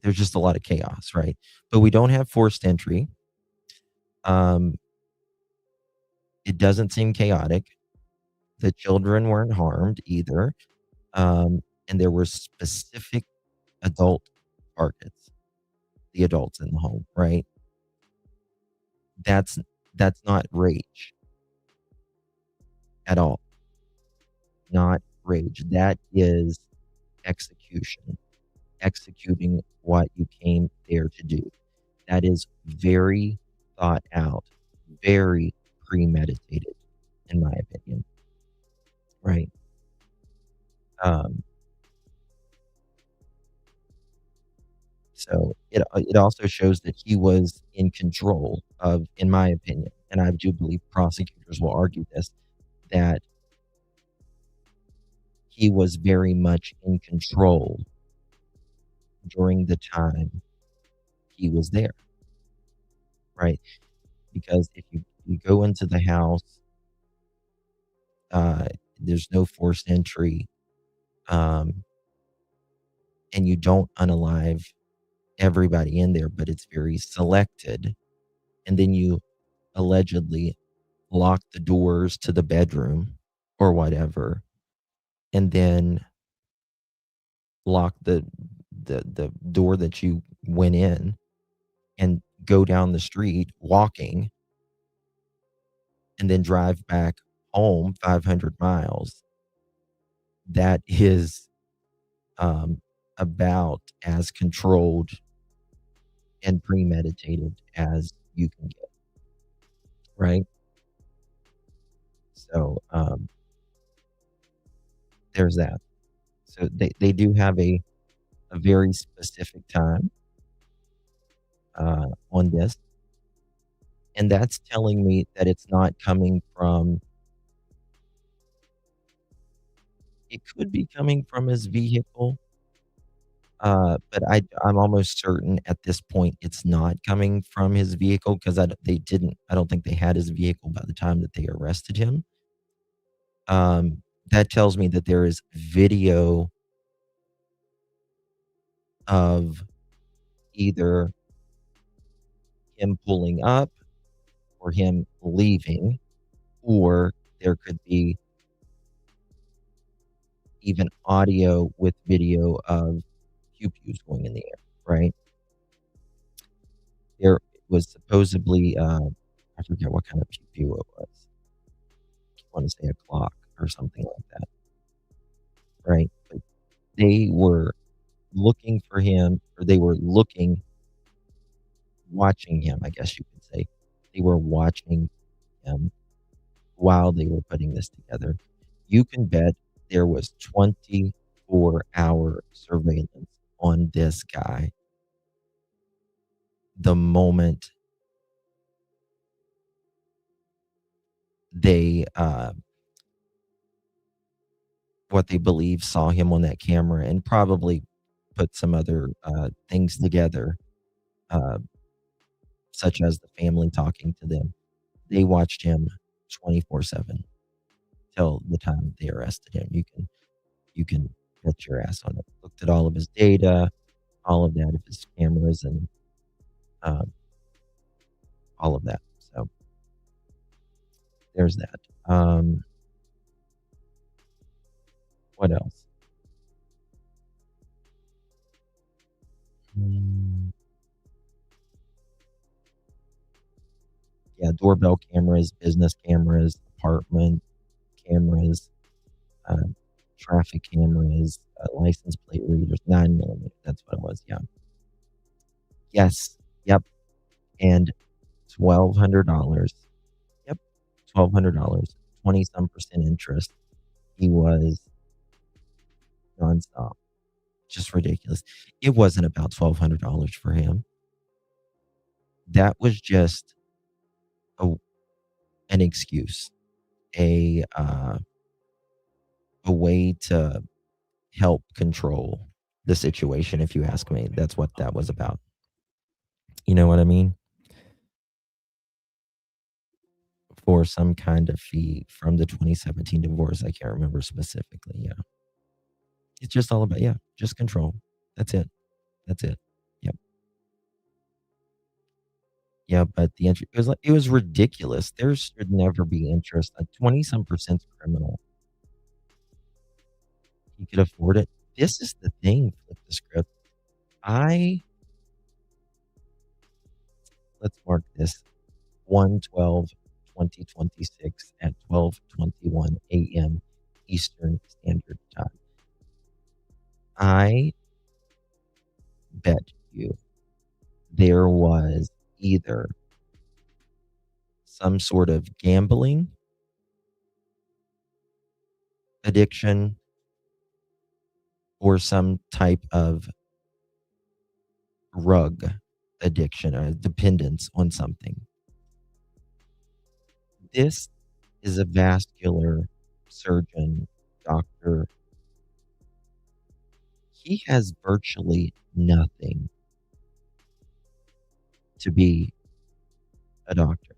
there's just a lot of chaos, right? But we don't have forced entry. It doesn't seem chaotic. The children weren't harmed either. And there were specific adult targets, the adults in the home, right? That's not rage at all. Not rage. That is execution. Executing what you came there to do. That is very thought out, very premeditated, in my opinion. Right? So it also shows that he was in control of, in my opinion, and I do believe prosecutors will argue this, that he was very much in control during the time he was there, right? Because if you go into the house, there's no forced entry, and you don't unalive everybody in there, but it's very selected, and then you allegedly lock the doors to the bedroom or whatever, and then lock the door that you went in and go down the street walking and then drive back home 500 miles. That is about as controlled and premeditated as you can get, right? So there's that. So they do have a very specific time on this, and that's telling me that it's not coming from, it could be coming from his vehicle, but I'm almost certain at this point it's not coming from his vehicle, because I don't think they had his vehicle by the time that they arrested him. That tells me that there is video of either him pulling up or him leaving, or there could be even audio with video of pew-pews going in the air, right? There was supposedly, I forget what kind of pew-pew it was. I want to say a clock or something like that, right? But they were looking for him, or they were watching him, I guess you could say. They were watching him while they were putting this together. You can bet there was 24-hour surveillance on this guy the moment they what they believe saw him on that camera, and probably put some other things together, such as the family talking to them. They watched him 24/7 till the time they arrested him. You can bet your ass on it. Looked at all of his data, all of that of his cameras and um, all of that. So there's that. What else? Mm, yeah, doorbell cameras, business cameras, apartment cameras, uh, traffic cameras, license plate readers, 9mm. That's what it was. Yeah. Yes. Yep. And $1,200. Yep. $1,200. 20 some percent interest. He was nonstop. Just ridiculous. It wasn't about $1,200 for him. That was just a, an excuse, a way to help control the situation. If you ask me, that's what that was about. You know what I mean? For some kind of fee from the 2017 divorce. I can't remember specifically. Yeah. It's just all about, yeah, just control. That's it. That's it. Yep. Yeah, but the interest, it was ridiculous. There should never be interest. 20 some percent criminal. He could afford it. This is the thing, flip the script. Let's mark this 1/12/2026 at 12:21 a.m. Eastern Standard Time. I bet you there was either some sort of gambling addiction or some type of drug addiction or dependence on something. This is a vascular surgeon, doctor. He has virtually nothing to be a doctor.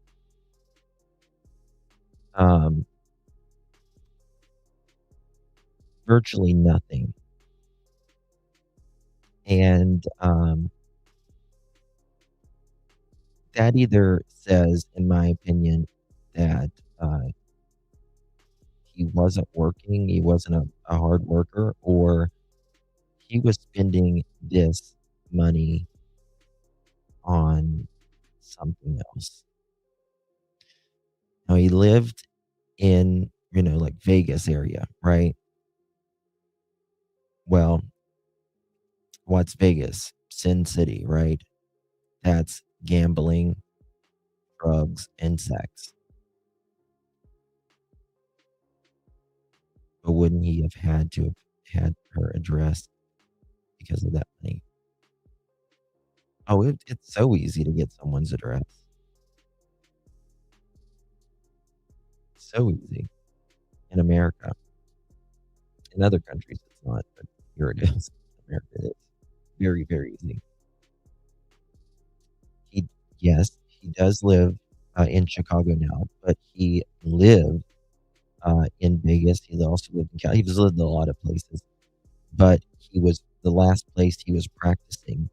Virtually nothing. And that either says, in my opinion, that he wasn't working, he wasn't a hard worker, or he was spending this money on something else. Now, he lived in, like Vegas area, right? Well, what's Vegas? Sin City, right? That's gambling, drugs, and sex. But wouldn't he have had to have had her address because of that money? Oh, it's so easy to get someone's address. So easy. In America. In other countries, it's not, but here it is. America, it is. Very, very easy. Yes, he does live in Chicago now, but he lived in Vegas. He also lived in Cali. He's lived in a lot of places, but the last place he was practicing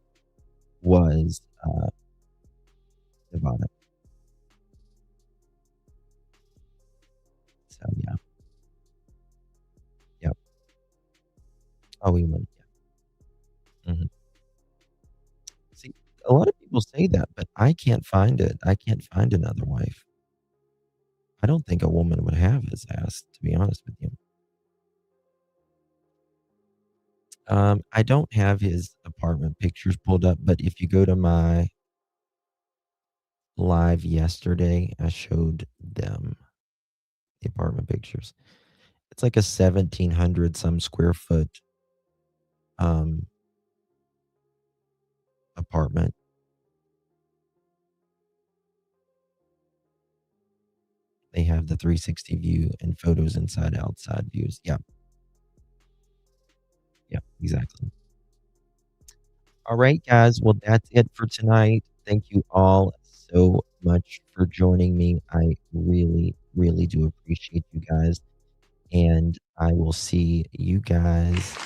was Nevada. So yeah. Yep. Oh, he went. Yeah. See, a lot of people say that, but I can't find it. I can't find another wife. I don't think a woman would have his ass, to be honest with you. I don't have his apartment pictures pulled up, but if you go to my live yesterday, I showed them the apartment pictures. It's like a 1,700 some square foot apartment. They have the 360 view and photos inside outside views. Yeah. Yeah, exactly. All right, guys. Well, that's it for tonight. Thank you all so much for joining me. I really, really do appreciate you guys. And I will see you guys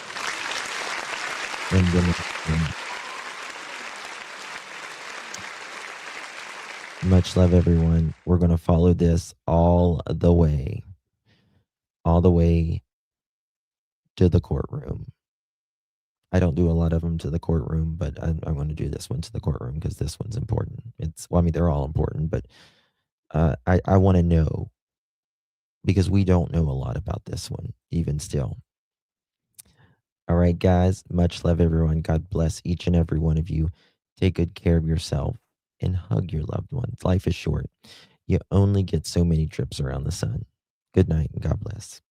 in the next one. Much love, everyone. We're going to follow this all the way to the courtroom. I don't do a lot of them to the courtroom, but I'm going to do this one to the courtroom because this one's important. Well, I mean, they're all important, but I want to know because we don't know a lot about this one, even still. All right, guys. Much love, everyone. God bless each and every one of you. Take good care of yourself and hug your loved ones. Life is short. You only get so many trips around the sun. Good night and God bless.